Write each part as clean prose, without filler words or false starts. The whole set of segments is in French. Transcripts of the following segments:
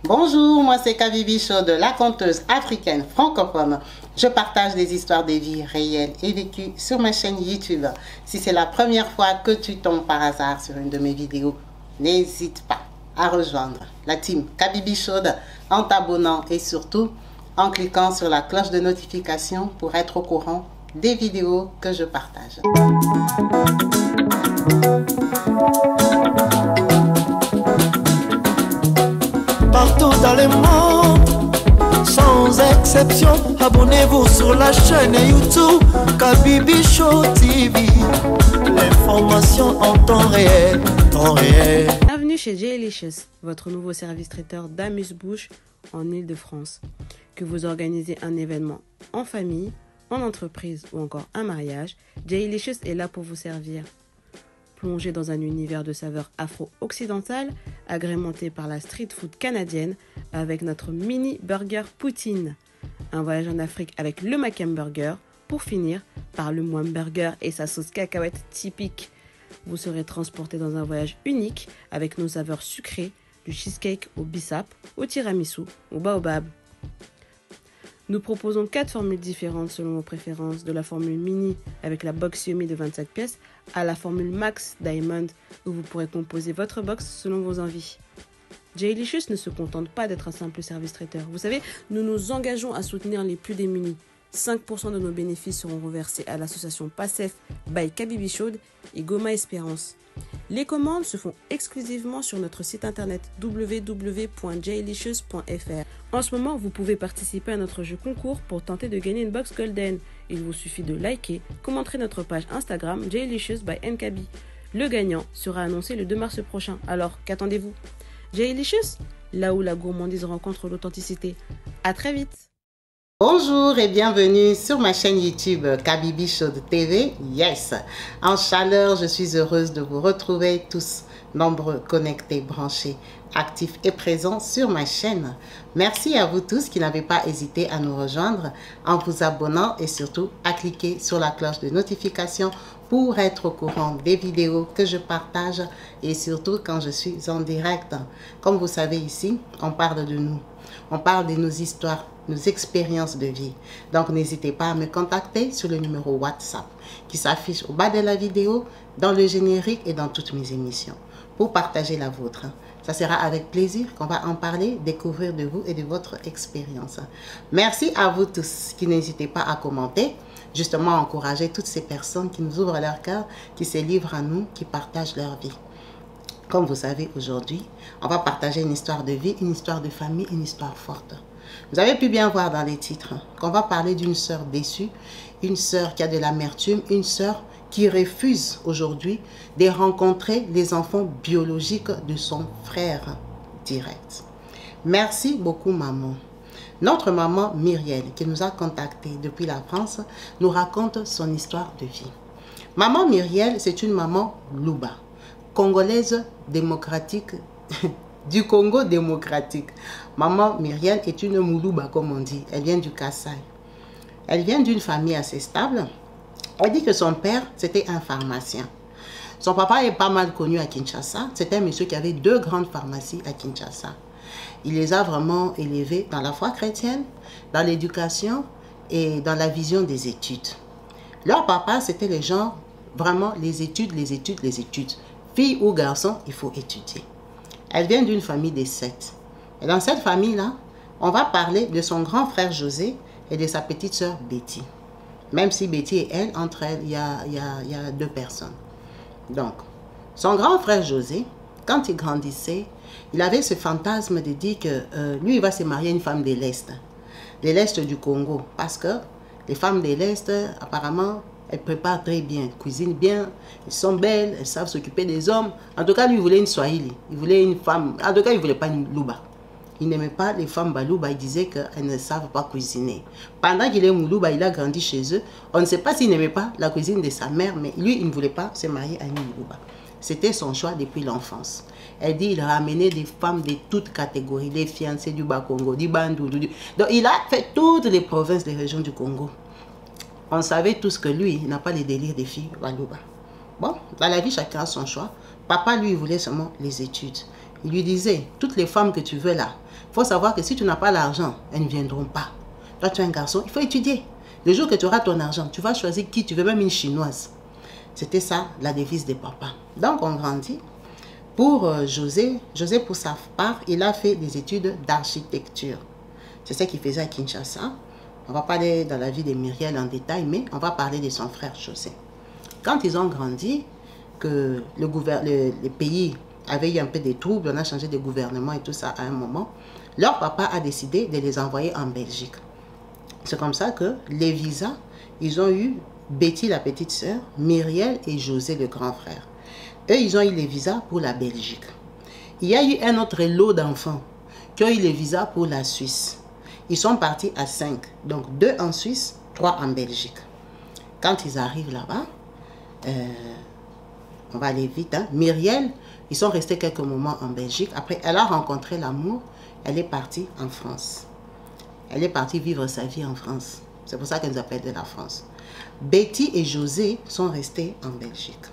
Bonjour, moi c'est Kabibi Chaude, la conteuse africaine francophone. Je partage des histoires de vie réelles et vécues sur ma chaîne YouTube. Si c'est la première fois que tu tombes par hasard sur une de mes vidéos, n'hésite pas à rejoindre la team Kabibi Chaude en t'abonnant et surtout en cliquant sur la cloche de notification pour être au courant des vidéos que je partage. Partout dans le monde, sans exception, abonnez-vous sur la chaîne YouTube Kabibi Chaude TV. L'information en temps réel, Bienvenue chez Jailicious, votre nouveau service traiteur d'amuse-bouche en Île-de-France. Que vous organisez un événement en famille, en entreprise ou encore un mariage, Jailicious est là pour vous servir. Plongé dans un univers de saveurs afro-occidentales, agrémenté par la street food canadienne avec notre mini burger poutine. Un voyage en Afrique avec le Macam Burger, pour finir par le Mwam Burger et sa sauce cacahuète typique. Vous serez transporté dans un voyage unique avec nos saveurs sucrées, du cheesecake au bissap, au tiramisu, au baobab. Nous proposons 4 formules différentes selon vos préférences, de la formule mini avec la box Yummy de 27 pièces à la formule Max Diamond où vous pourrez composer votre box selon vos envies. Jailicious ne se contente pas d'être un simple service traiteur. Vous savez, nous nous engageons à soutenir les plus démunis. 5% de nos bénéfices seront reversés à l'association PASSEF by Kabibi Chaude et Goma Espérance. Les commandes se font exclusivement sur notre site internet www.jailicious.fr. En ce moment, vous pouvez participer à notre jeu concours pour tenter de gagner une box Golden. Il vous suffit de liker, commenter notre page Instagram Jailicious by Nkabi. Le gagnant sera annoncé le 2 mars prochain. Alors, qu'attendez-vous? Jailicious, là où la gourmandise rencontre l'authenticité. À très vite. Bonjour et bienvenue sur ma chaîne YouTube Kabibi Chaude TV. Yes! En chaleur, je suis heureuse de vous retrouver tous nombreux, connectés, branchés, actifs et présents sur ma chaîne. Merci à vous tous qui n'avez pas hésité à nous rejoindre en vous abonnant et surtout à cliquer sur la cloche de notification pour être au courant des vidéos que je partage et surtout quand je suis en direct. Comme vous savez ici, on parle de nous. On parle de nos histoires, nos expériences de vie. Donc, n'hésitez pas à me contacter sur le numéro WhatsApp qui s'affiche au bas de la vidéo, dans le générique et dans toutes mes émissions pour partager la vôtre. Ça sera avec plaisir qu'on va en parler, découvrir de vous et de votre expérience. Merci à vous tous qui n'hésitez pas à commenter, justement à encourager toutes ces personnes qui nous ouvrent leur cœur, qui se livrent à nous, qui partagent leur vie. Comme vous savez, aujourd'hui, on va partager une histoire de vie, une histoire de famille, une histoire forte. Vous avez pu bien voir dans les titres qu'on va parler d'une sœur déçue, une sœur qui a de l'amertume, une sœur qui refuse aujourd'hui de rencontrer les enfants biologiques de son frère direct. Merci beaucoup, maman. Notre maman Myriel, qui nous a contactés depuis la France, nous raconte son histoire de vie. Maman Myriel, c'est une maman Louba, congolaise démocratique, du Congo démocratique. Maman Myriel est une Moulouba, comme on dit. Elle vient du Kassai. Elle vient d'une famille assez stable. Elle dit que son père, c'était un pharmacien. Son papa est pas mal connu à Kinshasa. C'était un monsieur qui avait 2 grandes pharmacies à Kinshasa. Il les a vraiment élevés dans la foi chrétienne, dans l'éducation et dans la vision des études. Leur papa, c'était les gens, vraiment les études, les études, les études. Fille ou garçon, il faut étudier. Elle vient d'une famille de 7. Et dans cette famille-là, on va parler de son grand frère José et de sa petite sœur Betty. Même si Betty et elle, entre elles, il y a 2 personnes. Donc, son grand frère José, quand il grandissait, il avait ce fantasme de dire que lui, il va se marier à une femme de l'Est du Congo. Parce que les femmes de l'Est, apparemment, elles préparent très bien, elles cuisinent bien, elles sont belles, elles savent s'occuper des hommes. En tout cas, lui, il voulait une Swahili. Il voulait une femme. En tout cas, il ne voulait pas une Louba. Il n'aimait pas les femmes Balouba. Il disait qu'elles ne savent pas cuisiner. Pendant qu'il est Moulouba, il a grandi chez eux. On ne sait pas s'il n'aimait pas la cuisine de sa mère, mais lui, il ne voulait pas se marier à une Moulouba. C'était son choix depuis l'enfance. Elle dit qu'il ramenait des femmes de toutes catégories, des fiancées du Bas-Congo, du Bandou. Donc, il a fait toutes les provinces, les régions du Congo. On savait tous que lui, il n'a pas les délires des filles Balouba. Bon, dans la vie, chacun a son choix. Papa, lui, voulait seulement les études. Il lui disait, toutes les femmes que tu veux là, il faut savoir que si tu n'as pas l'argent, elles ne viendront pas. Toi, tu es un garçon, il faut étudier. Le jour que tu auras ton argent, tu vas choisir qui tu veux, même une chinoise. C'était ça, la devise des papas. Donc, on grandit. Pour José, pour sa part, il a fait des études d'architecture. C'est ce qu'il faisait à Kinshasa. On va parler dans la vie de Myriel en détail, mais on va parler de son frère José. Quand ils ont grandi, que le pays avait eu un peu de troubles, on a changé de gouvernement et tout ça à un moment, leur papa a décidé de les envoyer en Belgique. C'est comme ça que les visas, ils ont eu Betty la petite sœur, Myriel et José le grand frère. Eux, ils ont eu les visas pour la Belgique. Il y a eu un autre lot d'enfants qui ont eu les visas pour la Suisse. Ils sont partis à 5. Donc 2 en Suisse, 3 en Belgique. Quand ils arrivent là-bas, on va aller vite. Hein? Myriel, ils sont restés quelques moments en Belgique. Après, elle a rencontré l'amour. Elle est partie en France. Elle est partie vivre sa vie en France. C'est pour ça qu'elle nous appelle de la France. Betty et José sont restés en Belgique.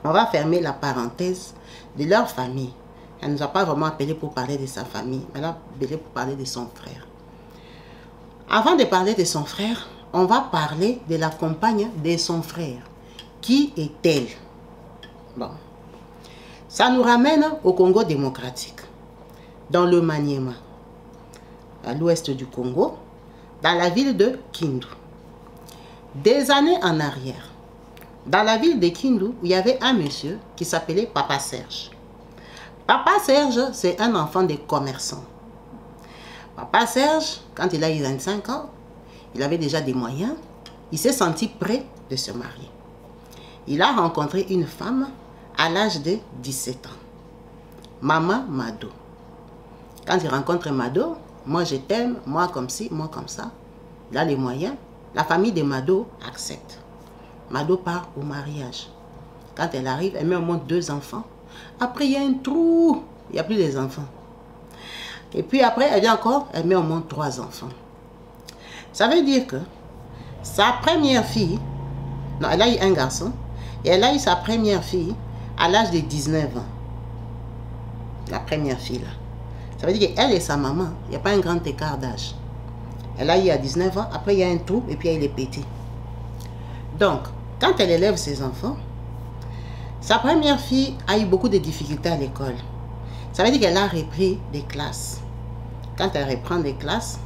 On va fermer la parenthèse de leur famille. Elle ne nous a pas vraiment appelé pour parler de sa famille. Elle a appelé pour parler de son frère. Avant de parler de son frère, on va parler de la compagne de son frère. Qui est-elle? Bon. Ça nous ramène au Congo démocratique, dans le Maniema, à l'ouest du Congo, dans la ville de Kindu. Des années en arrière, dans la ville de Kindu, il y avait un monsieur qui s'appelait Papa Serge. Papa Serge, c'est un enfant de commerçant. Papa Serge, quand il a eu 25 ans, il avait déjà des moyens. Il s'est senti prêt de se marier. Il a rencontré une femme à l'âge de 17 ans. Maman Mado. Quand il rencontre Mado, moi je t'aime, moi comme ci, moi comme ça. Il a les moyens. La famille de Mado accepte. Mado part au mariage. Quand elle arrive, elle met au moins 2 enfants. Après, il y a un trou. Il n'y a plus les enfants. Et puis après, elle vient encore, elle met au moins 3 enfants. Ça veut dire que sa première fille, non, elle a eu un garçon, et elle a eu sa première fille à l'âge de 19 ans. La première fille là. Ça veut dire qu'elle et sa maman, il n'y a pas un grand écart d'âge. Elle a eu à 19 ans, après il y a un trou, et puis elle est petit. Donc, quand elle élève ses enfants, sa première fille a eu beaucoup de difficultés à l'école. Ça veut dire qu'elle a repris des classes. Quand elle reprend des classes,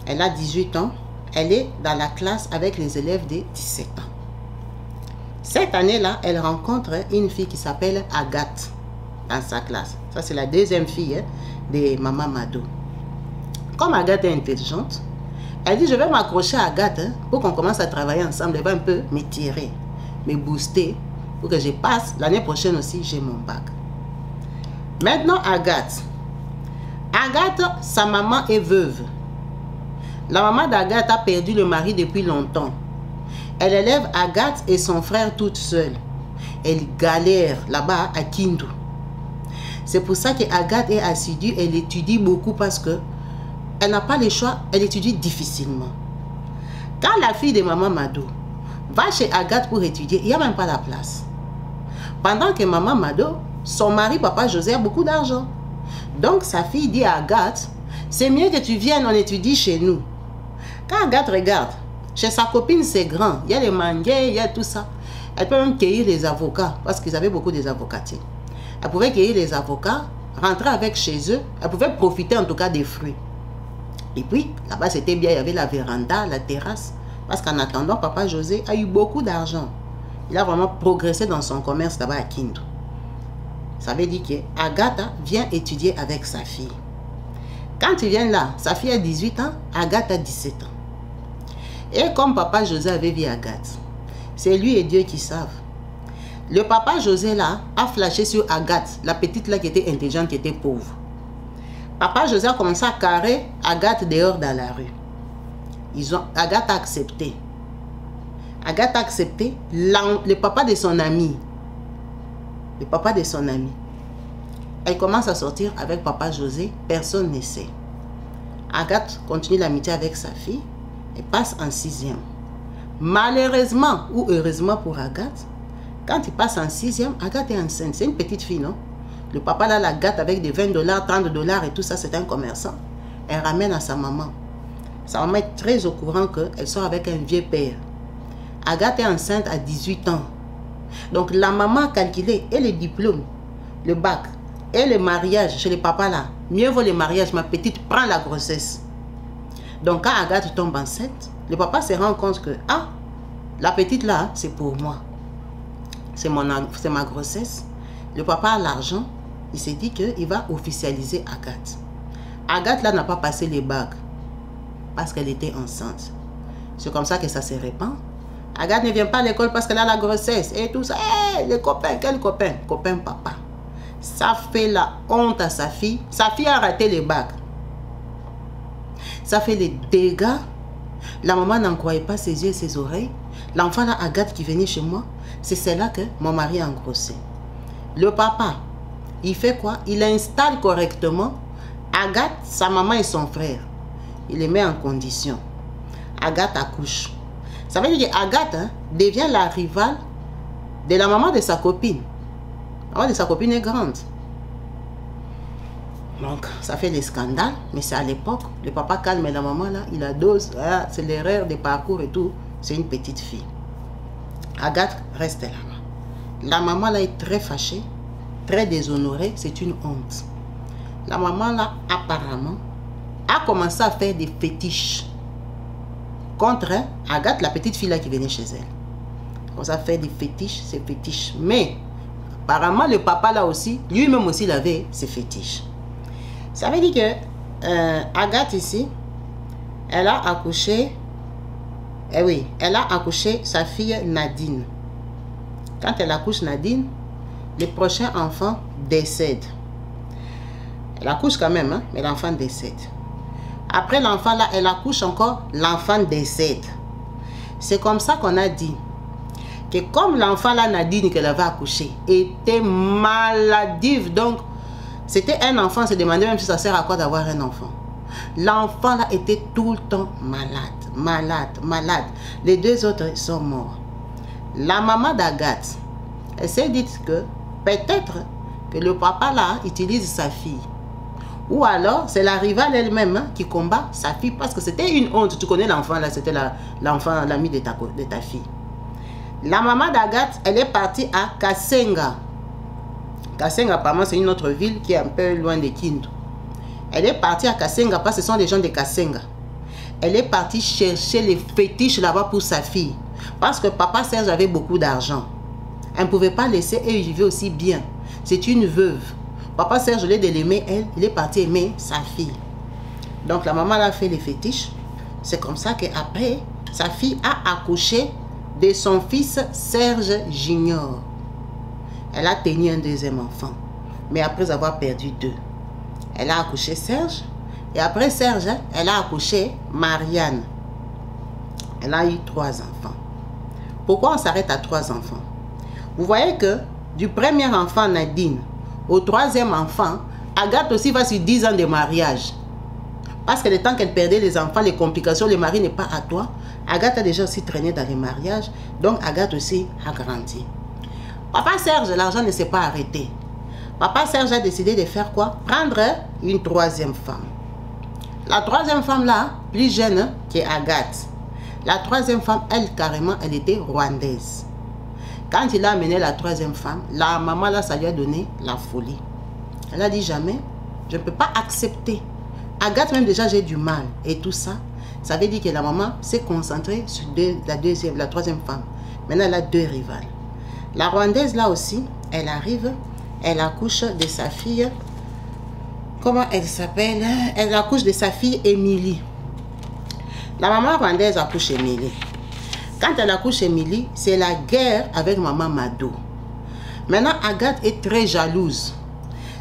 elle a 18 ans, elle est dans la classe avec les élèves de 17 ans. Cette année-là, elle rencontre une fille qui s'appelle Agathe dans sa classe. Ça, c'est la deuxième fille de Maman Mado. Comme Agathe est intelligente, elle dit, je vais m'accrocher à Agathe pour qu'on commence à travailler ensemble. Elle va un peu me tirer, me booster pour que je passe. L'année prochaine aussi, j'ai mon bac. Maintenant, Agathe. Agathe, sa maman est veuve. La maman d'Agathe a perdu le mari depuis longtemps. Elle élève Agathe et son frère toute seule. Elle galère là-bas à Kindu. C'est pour ça qu'Agathe est assidue, elle étudie beaucoup parce que elle n'a pas le choix, elle étudie difficilement. Quand la fille de Maman Mado va chez Agathe pour étudier, il n'y a même pas la place. Pendant que Maman Mado, son mari, Papa José, a beaucoup d'argent. Donc sa fille dit à Agathe, c'est mieux que tu viennes, on étudie chez nous. Quand Agathe regarde, chez sa copine c'est grand, il y a les manguiers, il y a tout ça. Elle peut même cueillir les avocats, parce qu'ils avaient beaucoup des avocatiers. Elle pouvait cueillir les avocats, rentrer avec chez eux, elle pouvait profiter en tout cas des fruits. Et puis, là-bas c'était bien, il y avait la véranda, la terrasse, parce qu'en attendant, Papa José a eu beaucoup d'argent. Il a vraiment progressé dans son commerce là-bas à Kindu. Ça veut dire qu'Agathe vient étudier avec sa fille. Quand il vient là, sa fille a 18 ans, Agathe a 17 ans. Et comme Papa José avait vu Agathe, c'est lui et Dieu qui savent. Le Papa José là a flashé sur Agathe, la petite là qui était intelligente, qui était pauvre. Papa José a commencé à carrer Agathe dehors dans la rue. Agathe a accepté. Agathe a accepté le papa de son ami. Le papa de son ami. Elle commence à sortir avec Papa José, personne ne sait. Agathe continue l'amitié avec sa fille et passe en 6e. Malheureusement ou heureusement pour Agathe, quand il passe en 6e, Agathe est enceinte. C'est une petite fille, non? Le papa là la gâte avec des 20 $, 30 $ et tout ça, c'est un commerçant. Elle ramène à sa maman. Sa maman est très au courant qu'elle sort avec un vieux père. Agathe est enceinte à 18 ans. Donc la maman a calculé et les diplômes, le bac et le mariage chez les papas là. Mieux vaut le mariage, ma petite prend la grossesse. Donc quand Agathe tombe enceinte, le papa se rend compte que ah, la petite là, c'est pour moi. C'est ma grossesse. Le papa a l'argent. Il s'est dit qu'il va officialiser Agathe. Agathe là n'a pas passé les bacs parce qu'elle était enceinte. C'est comme ça que ça se répand. Agathe ne vient pas à l'école parce qu'elle a la grossesse et tout ça. Hey, les copains, quel copain? Copain papa. Ça fait la honte à sa fille. Sa fille a raté les bacs. Ça fait les dégâts. La maman n'en croyait pas ses yeux et ses oreilles. L'enfant là, Agathe, qui venait chez moi, c'est celle-là que mon mari a engrossé. Le papa, il fait quoi? Il installe correctement Agathe, sa maman et son frère. Il les met en condition. Agathe accouche. Ça veut dire qu'Agathe devient la rivale de la maman de sa copine. La maman de sa copine est grande. Donc, ça fait des scandales, mais c'est à l'époque. Le papa calme la maman là, il a dose. Ah, c'est l'erreur des parcours et tout. C'est une petite fille. Agathe reste là. La maman là est très fâchée, très déshonorée. C'est une honte. La maman là, apparemment, a commencé à faire des fétiches contre Agathe, la petite fille là qui venait chez elle. On a fait des fétiches, ces fétiches. Mais, apparemment, le papa là aussi, lui-même aussi, il avait ses fétiches. Ça veut dire que Agathe ici, elle a accouché, oui, elle a accouché sa fille Nadine. Quand elle accouche Nadine, le prochain enfant décède. Elle accouche quand même, hein, mais l'enfant décède. Après l'enfant là, elle accouche encore, l'enfant décède. C'est comme ça qu'on a dit que comme l'enfant là, Nadine, qu'elle avait accouché, était maladive, donc c'était un enfant, on se demandait même si ça sert à quoi d'avoir un enfant. L'enfant là était tout le temps malade. Les deux autres sont morts. La maman d'Agathe, elle s'est dit que peut-être que le papa là utilise sa fille. Ou alors, c'est la rivale elle-même qui combat sa fille parce que c'était une honte. Tu connais l'enfant là, c'était l'enfant, l'ami de ta fille. La maman d'Agathe, elle est partie à Kasenga. Kasenga, apparemment, c'est une autre ville qui est un peu loin de Kindu. Elle est partie à Kasenga parce que ce sont des gens de Kasenga. Elle est partie chercher les fétiches là-bas pour sa fille. Parce que papa Serge avait beaucoup d'argent. Elle ne pouvait pas laisser et il vivait aussi bien. C'est une veuve. Papa Serge, au lieu de l'aimer, elle, il est parti aimer sa fille. Donc la maman a fait les fétiches. C'est comme ça qu'après, sa fille a accouché de son fils Serge Junior. Elle a tenu un deuxième enfant. Mais après avoir perdu 2. Elle a accouché Serge. Et après Serge, elle a accouché Marianne. Elle a eu 3 enfants. Pourquoi on s'arrête à 3 enfants? Vous voyez que du premier enfant Nadine au 3e enfant, Agathe aussi va sur 10 ans de mariage. Parce que le temps qu'elle perdait les enfants, les complications, le mari n'est pas à toi. Agathe a déjà aussi traîné dans les mariages. Donc Agathe aussi a grandi. Papa Serge, l'argent ne s'est pas arrêté. Papa Serge a décidé de faire quoi? Prendre une 3e femme. La 3e femme là, plus jeune que Agathe. La 3e femme, elle carrément, elle était rwandaise. Quand il a amené la 3e femme, la maman là, ça lui a donné la folie. Elle a dit jamais, je ne peux pas accepter. Agathe même déjà j'ai du mal et tout ça. Ça veut dire que la maman s'est concentrée sur la 3e femme. Maintenant elle a 2 rivales. La rwandaise là aussi, elle arrive, elle accouche de sa fille. Comment elle s'appelle? Elle accouche de sa fille Émilie. La maman rwandaise accouche Émilie. Quand elle accouche Émilie, c'est la guerre avec maman Mado. Maintenant, Agathe est très jalouse.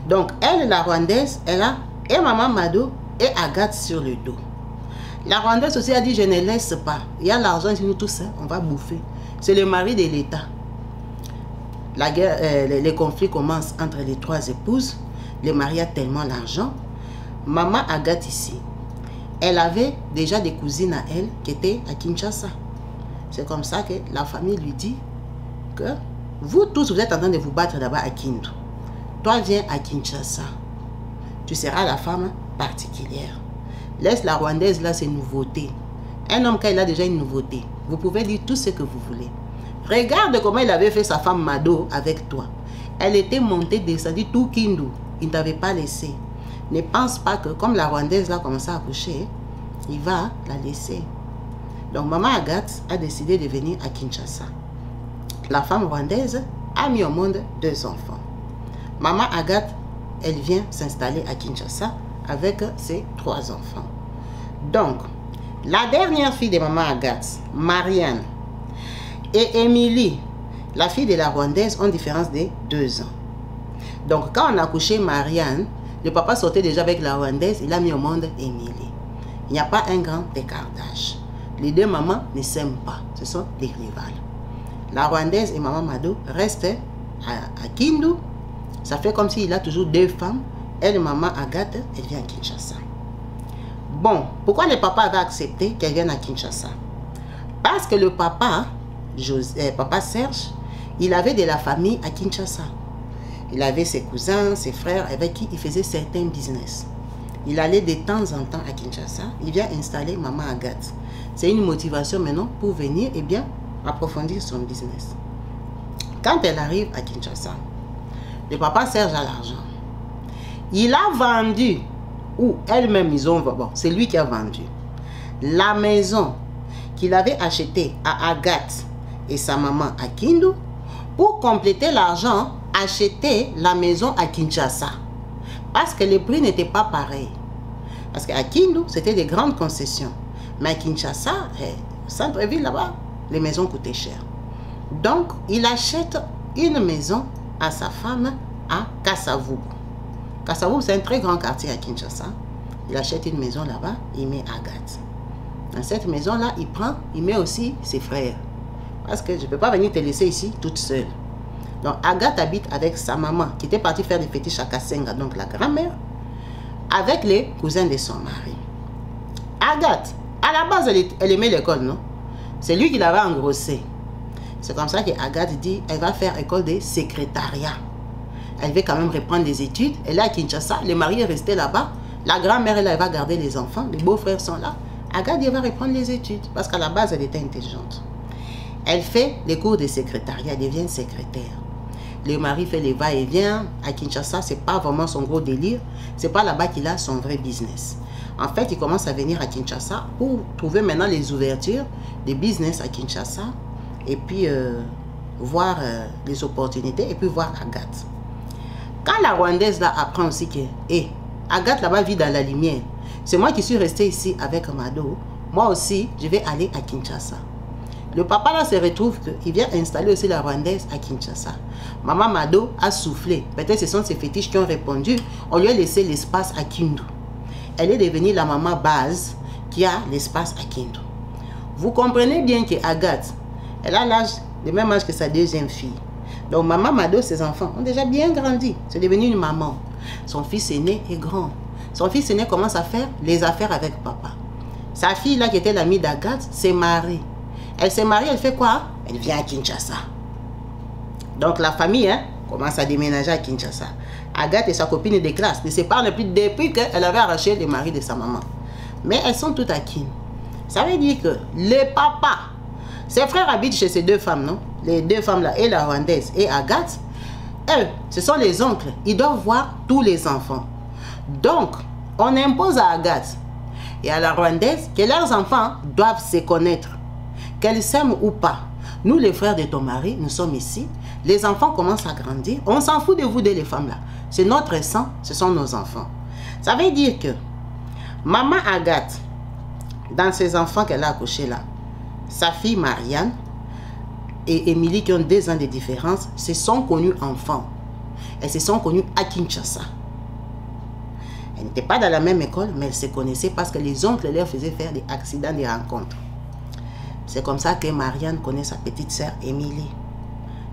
Donc, elle, la rwandaise, elle a et maman Mado et Agathe sur le dos. La rwandaise aussi a dit, je ne laisse pas. Il y a l'argent, si nous tous, on va bouffer. C'est le mari de l'État. La guerre, les conflits commencent entre les 3 épouses. Le mari a tellement d'argent. Maman Agathe ici, elle avait déjà des cousines à elle qui étaient à Kinshasa. C'est comme ça que la famille lui dit que vous tous, vous êtes en train de vous battre là-bas à Kindu. toi viens à Kinshasa. Tu seras la femme particulière. Laisse la Rwandaise là ses nouveautés. Un homme quand il a déjà une nouveauté, vous pouvez dire tout ce que vous voulez. Regarde comment il avait fait sa femme Mado avec toi. Elle était montée, descendue tout Kindu. Il ne t'avait pas laissé. Ne pense pas que comme la Rwandaise là commencé à coucher, il va la laisser. Donc maman Agathe a décidé de venir à Kinshasa. La femme rwandaise a mis au monde 2 enfants. Maman Agathe, elle vient s'installer à Kinshasa avec ses 3 enfants. Donc, la dernière fille de maman Agathe, Marianne, et Émilie, la fille de la Rwandaise, ont une différence de 2 ans. Donc, quand on a couché Marianne, le papa sortait déjà avec la Rwandaise, il a mis au monde Émilie. Il n'y a pas un grand écart d'âge. Les 2 mamans ne s'aiment pas, ce sont des rivales. La Rwandaise et maman Mado restent à Kindu. Ça fait comme s'il a toujours 2 femmes. Elle, maman Agathe, elle vient à Kinshasa. Bon, pourquoi le papa avait accepté qu'elle vienne à Kinshasa? Parce que le papa, papa Serge, il avait de la famille à Kinshasa. Il avait ses cousins, ses frères avec qui il faisait certains business. Il allait de temps en temps à Kinshasa. Il vient installer maman Agathe. C'est une motivation maintenant pour venir et bien approfondir son business. Quand elle arrive à Kinshasa, le papa Serge a l'argent. Il a vendu, ou elle-même, ils ont, bon, c'est lui qui a vendu, la maison qu'il avait achetée à Agathe et sa maman à Kindu, pour compléter l'argent, acheter la maison à Kinshasa. Parce que les prix n'étaient pas pareils. Parce qu'à Kindu, c'était des grandes concessions. Mais à Kinshasa, au centre-ville là-bas, les maisons coûtaient cher. Donc, il achète une maison à sa femme à Kasavubu. Kasavubu, c'est un très grand quartier à Kinshasa. Il achète une maison là-bas, il met Agathe. Dans cette maison-là, il met aussi ses frères. Parce que je ne peux pas venir te laisser ici toute seule. Donc, Agathe habite avec sa maman, qui était partie faire des fétiches à Kasenga, donc la grand-mère, avec les cousins de son mari. Agathe, à la base, elle aimait l'école, non? C'est lui qui l'avait engrossée. C'est comme ça qu'Agathe dit, elle va faire école de secrétariat. Elle veut quand même reprendre des études. Elle est à Kinshasa, le mari est resté là-bas. La grand-mère, elle va garder les enfants. Les beaux-frères sont là. Agathe, elle va reprendre les études. Parce qu'à la base, elle était intelligente. Elle fait les cours de secrétariat. Elle devient secrétaire. Le mari fait les va-et-vient. À Kinshasa, ce n'est pas vraiment son gros délire. Ce n'est pas là-bas qu'il a son vrai business. En fait, il commence à venir à Kinshasa pour trouver maintenant les ouvertures des business à Kinshasa. Et puis, voir les opportunités. Et puis, voir Agathe. Quand la Rwandaise là apprend aussi que Agathe là-bas vit dans la lumière, c'est moi qui suis resté ici avec Mado, moi aussi, je vais aller à Kinshasa. Le papa là se retrouve qu'il vient installer aussi la Rwandaise à Kinshasa. Maman Mado a soufflé. Peut-être ce sont ses fétiches qui ont répondu. On lui a laissé l'espace à Kindu. Elle est devenue la maman base qui a l'espace à Kindu. Vous comprenez bien que Agathe, elle a l'âge, le même âge que sa 2e fille. Donc maman Mado, ses enfants ont déjà bien grandi. C'est devenu une maman. Son fils aîné est grand. Son fils aîné commence à faire les affaires avec papa. Sa fille là qui était l'amie d'Agathe s'est mariée. Elle s'est mariée, elle fait quoi? Elle vient à Kinshasa. Donc la famille commence à déménager à Kinshasa. Agathe et sa copine de classe ne se parlent plus depuis qu'elle avait arraché le mari de sa maman. Mais elles sont toutes à Kinshasa. Ça veut dire que le papa, ses frères habitent chez ces 2 femmes, non? Les 2 femmes là, et la Rwandaise et Agathe, eux, ce sont les oncles. Ils doivent voir tous les enfants. Donc, on impose à Agathe et à la Rwandaise que leurs enfants doivent se connaître. Qu'elles s'aiment ou pas. Nous, les frères de ton mari, nous sommes ici. Les enfants commencent à grandir. On s'en fout de vous, les femmes là. C'est notre sang, ce sont nos enfants. Ça veut dire que maman Agathe, dans ses enfants qu'elle a accouchés là, sa fille Marianne et Émilie qui ont 2 ans de différence, se sont connus enfants. Elles se sont connues à Kinshasa. Elles n'étaient pas dans la même école, mais elles se connaissaient parce que les oncles leur faisaient faire des accidents, des rencontres. C'est comme ça que Marianne connaît sa petite sœur Émilie.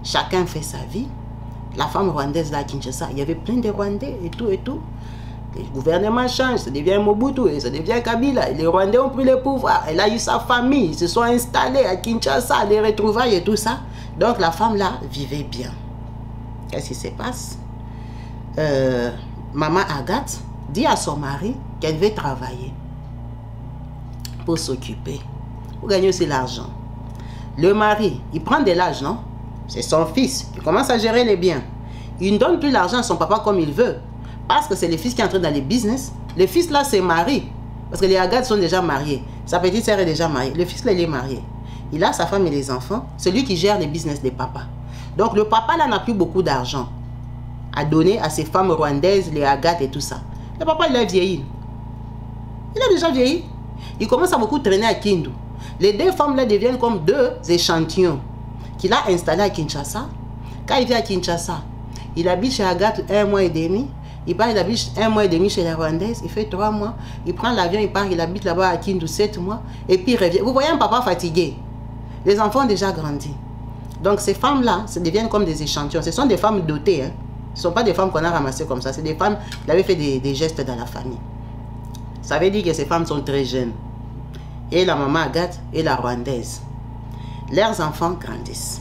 Chacun fait sa vie. La femme rwandaise là à Kinshasa, il y avait plein de Rwandais et tout et tout. Le gouvernement change, ça devient Mobutu et ça devient Kabila. Et les Rwandais ont pris le pouvoir. Elle a eu sa famille, ils se sont installés à Kinshasa, les retrouvailles et tout ça. Donc la femme là vivait bien. Qu'est-ce qui se passe? maman Agathe dit à son mari qu'elle veut travailler pour s'occuper, pour gagner aussi l'argent. Le mari, il prend de l'âge, non? C'est son fils, il commence à gérer les biens. Il ne donne plus l'argent à son papa comme il veut, parce que c'est le fils qui est entré dans les business. Le fils là, c'est mari, parce que les Agathe sont déjà mariés. Sa petite sœur est déjà mariée. Le fils là, il est marié. Il a sa femme et les enfants. C'est lui qui gère les business des papas. Donc le papa là n'a plus beaucoup d'argent à donner à ses femmes rwandaises, les Agathe et tout ça. Le papa, il a vieilli. Il a déjà vieilli. Il commence à beaucoup traîner à Kindu. Les deux femmes là deviennent comme deux échantillons qu'il a installés à Kinshasa. Quand il vient à Kinshasa, il habite chez Agathe 1 mois et demi. Il part, il habite 1 mois et demi chez la Rwandaise. Il fait 3 mois. Il prend l'avion, il part, il habite là-bas à Kindu 7 mois. Et puis il revient. Vous voyez un papa fatigué. Les enfants ont déjà grandi. Donc ces femmes-là, deviennent comme des échantillons. Ce sont des femmes dotées. Hein. Ce ne sont pas des femmes qu'on a ramassées comme ça. C'est des femmes qui avaient fait des gestes dans la famille. Ça veut dire que ces femmes sont très jeunes. Et la maman Agathe et la Rwandaise. Leurs enfants grandissent.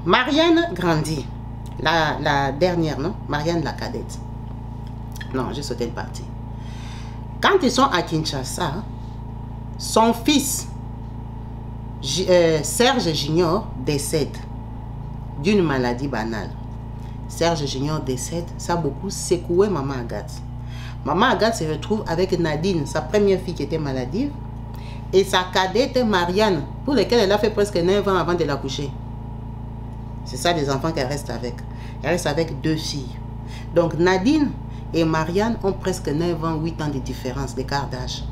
Marianne grandit. La dernière, non? Marianne la cadette. Non, j'ai sauté une partie. Quand ils sont à Kinshasa, son fils, Serge Junior, décède d'une maladie banale. Serge Junior décède, ça a beaucoup secoué maman Agathe. Maman Agathe se retrouve avec Nadine, sa première fille qui était maladive, et sa cadette Marianne, pour laquelle elle a fait presque 9 ans avant de l'accoucher. C'est ça les enfants qu'elle reste avec. Elle reste avec 2 filles. Donc Nadine et Marianne ont presque 9 ans, 8 ans de différence, d'écart d'âge.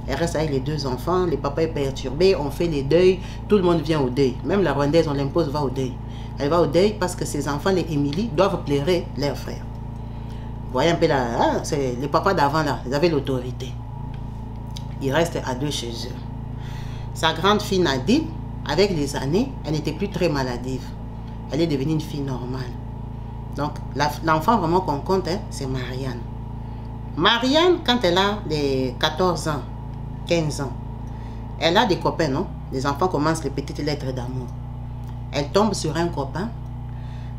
Elle reste avec les 2 enfants, le papa est perturbé, on fait les deuils, tout le monde vient au deuil. Même la Rwandaise, on l'impose, va au deuil. Elle va au deuil parce que ses enfants, les Émilie, doivent pleurer leurs frères. Vous voyez un peu là, hein, c'est les papas d'avant là, ils avaient l'autorité. Ils restent à 2 chez eux. Sa grande fille Nadine, avec les années, elle n'était plus très maladive. Elle est devenue une fille normale. Donc, l'enfant vraiment qu'on compte, hein, c'est Marianne. Marianne, quand elle a les 14 ans, 15 ans, elle a des copains, non? Les enfants commencent les petites lettres d'amour. Elle tombe sur un copain.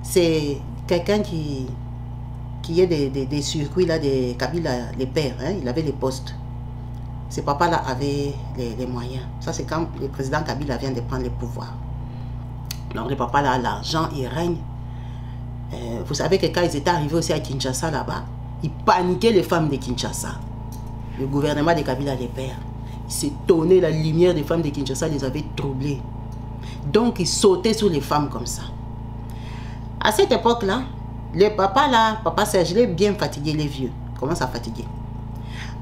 C'est quelqu'un qui est des circuits, là, des Kabila, les pères, hein, il avait les postes. Ces papas-là avaient les moyens. Ça, c'est quand le président Kabila vient de prendre le pouvoir. Donc, le papa là a l'argent, il règne. Vous savez que quand ils étaient arrivés aussi à Kinshasa, là-bas, ils paniquaient les femmes de Kinshasa. Le gouvernement de Kabila, les pères, ils s'étonnaient, la lumière des femmes de Kinshasa les avait troublées. Donc, ils sautaient sur les femmes comme ça. À cette époque-là, le papa là, papa Serge, il est bien fatigué, les vieux. Il commence à fatiguer.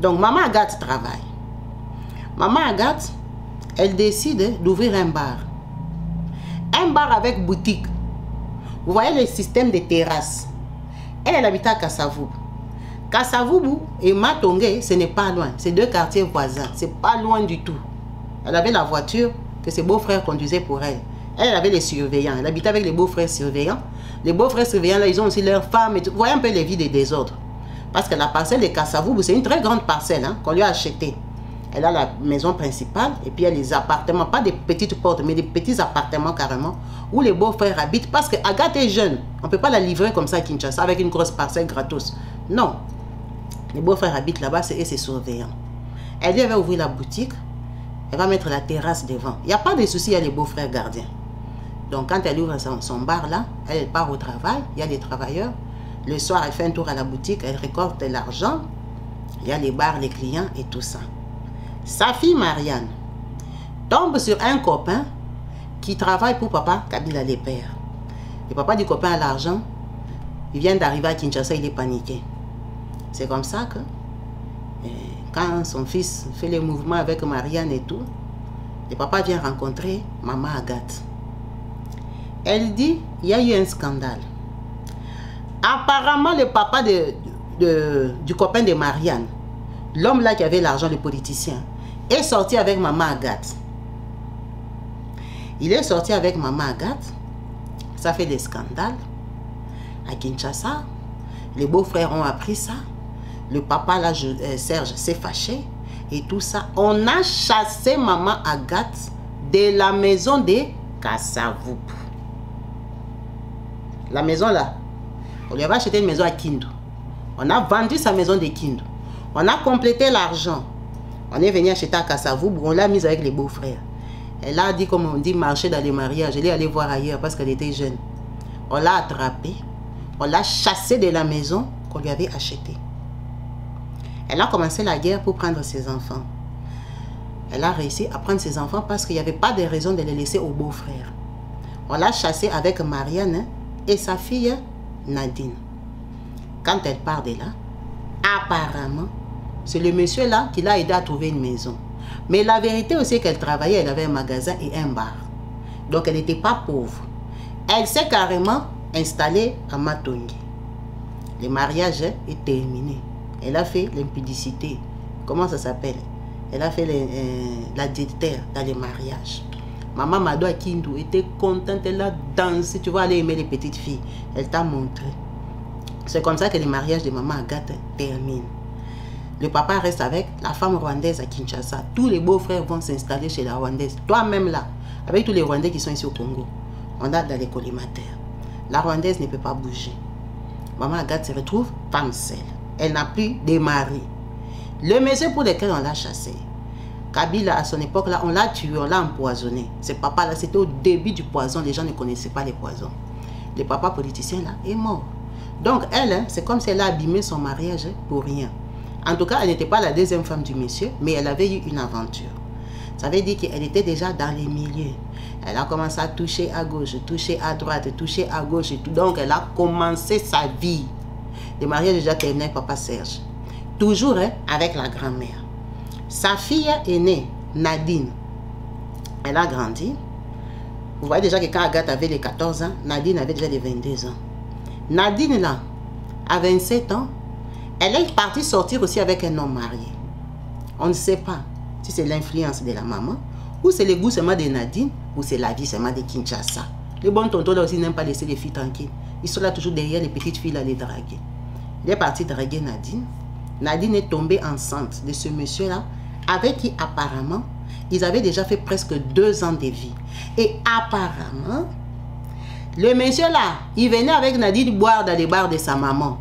Donc, maman Agathe travaille. Maman Agathe, elle décide d'ouvrir un bar. Un bar avec boutique. Vous voyez le système de terrasses. Elle habite à Kasavubu. Kasavubu et Matongé, ce n'est pas loin. C'est 2 quartiers voisins. C'est pas loin du tout. Elle avait la voiture que ses beaux-frères conduisaient pour elle. Elle avait les surveillants. Elle habitait avec les beaux-frères surveillants. Les beaux-frères surveillants, là, ils ont aussi leurs femmes. Et tout. Vous voyez un peu les vies des désordres. Parce que la parcelle de Kasavubu, c'est une très grande parcelle, hein, qu'on lui a achetée. Elle a la maison principale et puis il y a les appartements, pas des petites portes, mais des petits appartements carrément, où les beaux-frères habitent. Parce que Agathe est jeune. On ne peut pas la livrer comme ça à Kinshasa avec une grosse parcelle gratos. Non. Les beaux-frères habitent là-bas et c'est surveillant. Elle dit elle va ouvrir la boutique. Elle va mettre la terrasse devant. Il n'y a pas de souci, il y a les beaux-frères gardiens. Donc quand elle ouvre son bar là, elle part au travail. Il y a des travailleurs. Le soir, elle fait un tour à la boutique. Elle récolte l'argent. Il y a les bars, les clients et tout ça. Sa fille Marianne tombe sur un copain qui travaille pour papa Kabila les pères. Le papa du copain a l'argent. Il vient d'arriver à Kinshasa, il est paniqué. C'est comme ça que quand son fils fait les mouvements avec Marianne et tout, le papa vient rencontrer maman Agathe. Elle dit, il y a eu un scandale. Apparemment, le papa du copain de Marianne, l'homme là qui avait l'argent, le politicien, est sorti avec maman Agathe. Il est sorti avec maman Agathe. Ça fait des scandales. À Kinshasa, les beaux-frères ont appris ça. Le papa là, Serge, s'est fâché. Et tout ça. On a chassé maman Agathe de la maison de Kasavubu. La maison là. On lui avait acheté une maison à Kindu. On a vendu sa maison de Kindu. On a complété l'argent. On est venu acheter à Kassavoub. On l'a mise avec les beaux-frères. Elle a dit, comme on dit, marcher dans les mariages. Elle est allée voir ailleurs parce qu'elle était jeune. On l'a attrapée. On l'a chassée de la maison qu'on lui avait achetée. Elle a commencé la guerre pour prendre ses enfants. Elle a réussi à prendre ses enfants parce qu'il n'y avait pas de raison de les laisser aux beaux-frères. On l'a chassée avec Marianne et sa fille Nadine. Quand elle part de là, apparemment, c'est le monsieur là qui l'a aidé à trouver une maison. Mais la vérité aussi qu'elle travaillait, elle avait un magasin et un bar. Donc elle n'était pas pauvre. Elle s'est carrément installée à Matongi. Le mariage est terminé. Elle a fait l'impudicité. Comment ça s'appelle? Elle a fait l'adultère dans les mariages. Maman Mado à Kindu était contente, elle a dansé. Tu vois, elle aimait les petites filles. Elle t'a montré. C'est comme ça que le mariage de maman Agathe termine. Le papa reste avec la femme rwandaise à Kinshasa. Tous les beaux-frères vont s'installer chez la rwandaise. Toi-même là, avec tous les Rwandais qui sont ici au Congo, on a dans les collimateurs. La rwandaise ne peut pas bouger. Maman Agathe se retrouve femme seule. Elle n'a plus de mari. Le monsieur pour lequel on l'a chassé, Kabila à son époque là, on l'a tué, on l'a empoisonné. Ce papa là, c'était au début du poison, les gens ne connaissaient pas les poisons. Le papa politicien là est mort. Donc elle, c'est comme si elle a abîmé son mariage pour rien. En tout cas, elle n'était pas la deuxième femme du monsieur, mais elle avait eu une aventure. Ça veut dire qu'elle était déjà dans les milieux. Elle a commencé à toucher à gauche, toucher à droite, toucher à gauche et tout. Donc elle a commencé sa vie. Le mariage déjà terminé avec papa Serge. Toujours avec la grand-mère. Sa fille aînée, Nadine, elle a grandi. Vous voyez déjà que quand Agathe avait les 14 ans, Nadine avait déjà les 22 ans. Nadine là, à 27 ans, elle est partie sortir aussi avec un homme marié. On ne sait pas si c'est l'influence de la maman, ou c'est le goût seulement de Nadine, ou c'est la vie seulement de Kinshasa. Les bons tontons là aussi n'aiment pas laisser les filles tranquilles. Ils sont là toujours derrière les petites filles à les draguer. Il est parti draguer Nadine. Nadine est tombée enceinte de ce monsieur-là, avec qui apparemment, ils avaient déjà fait presque 2 ans de vie. Et apparemment, le monsieur-là, il venait avec Nadine boire dans les bars de sa maman.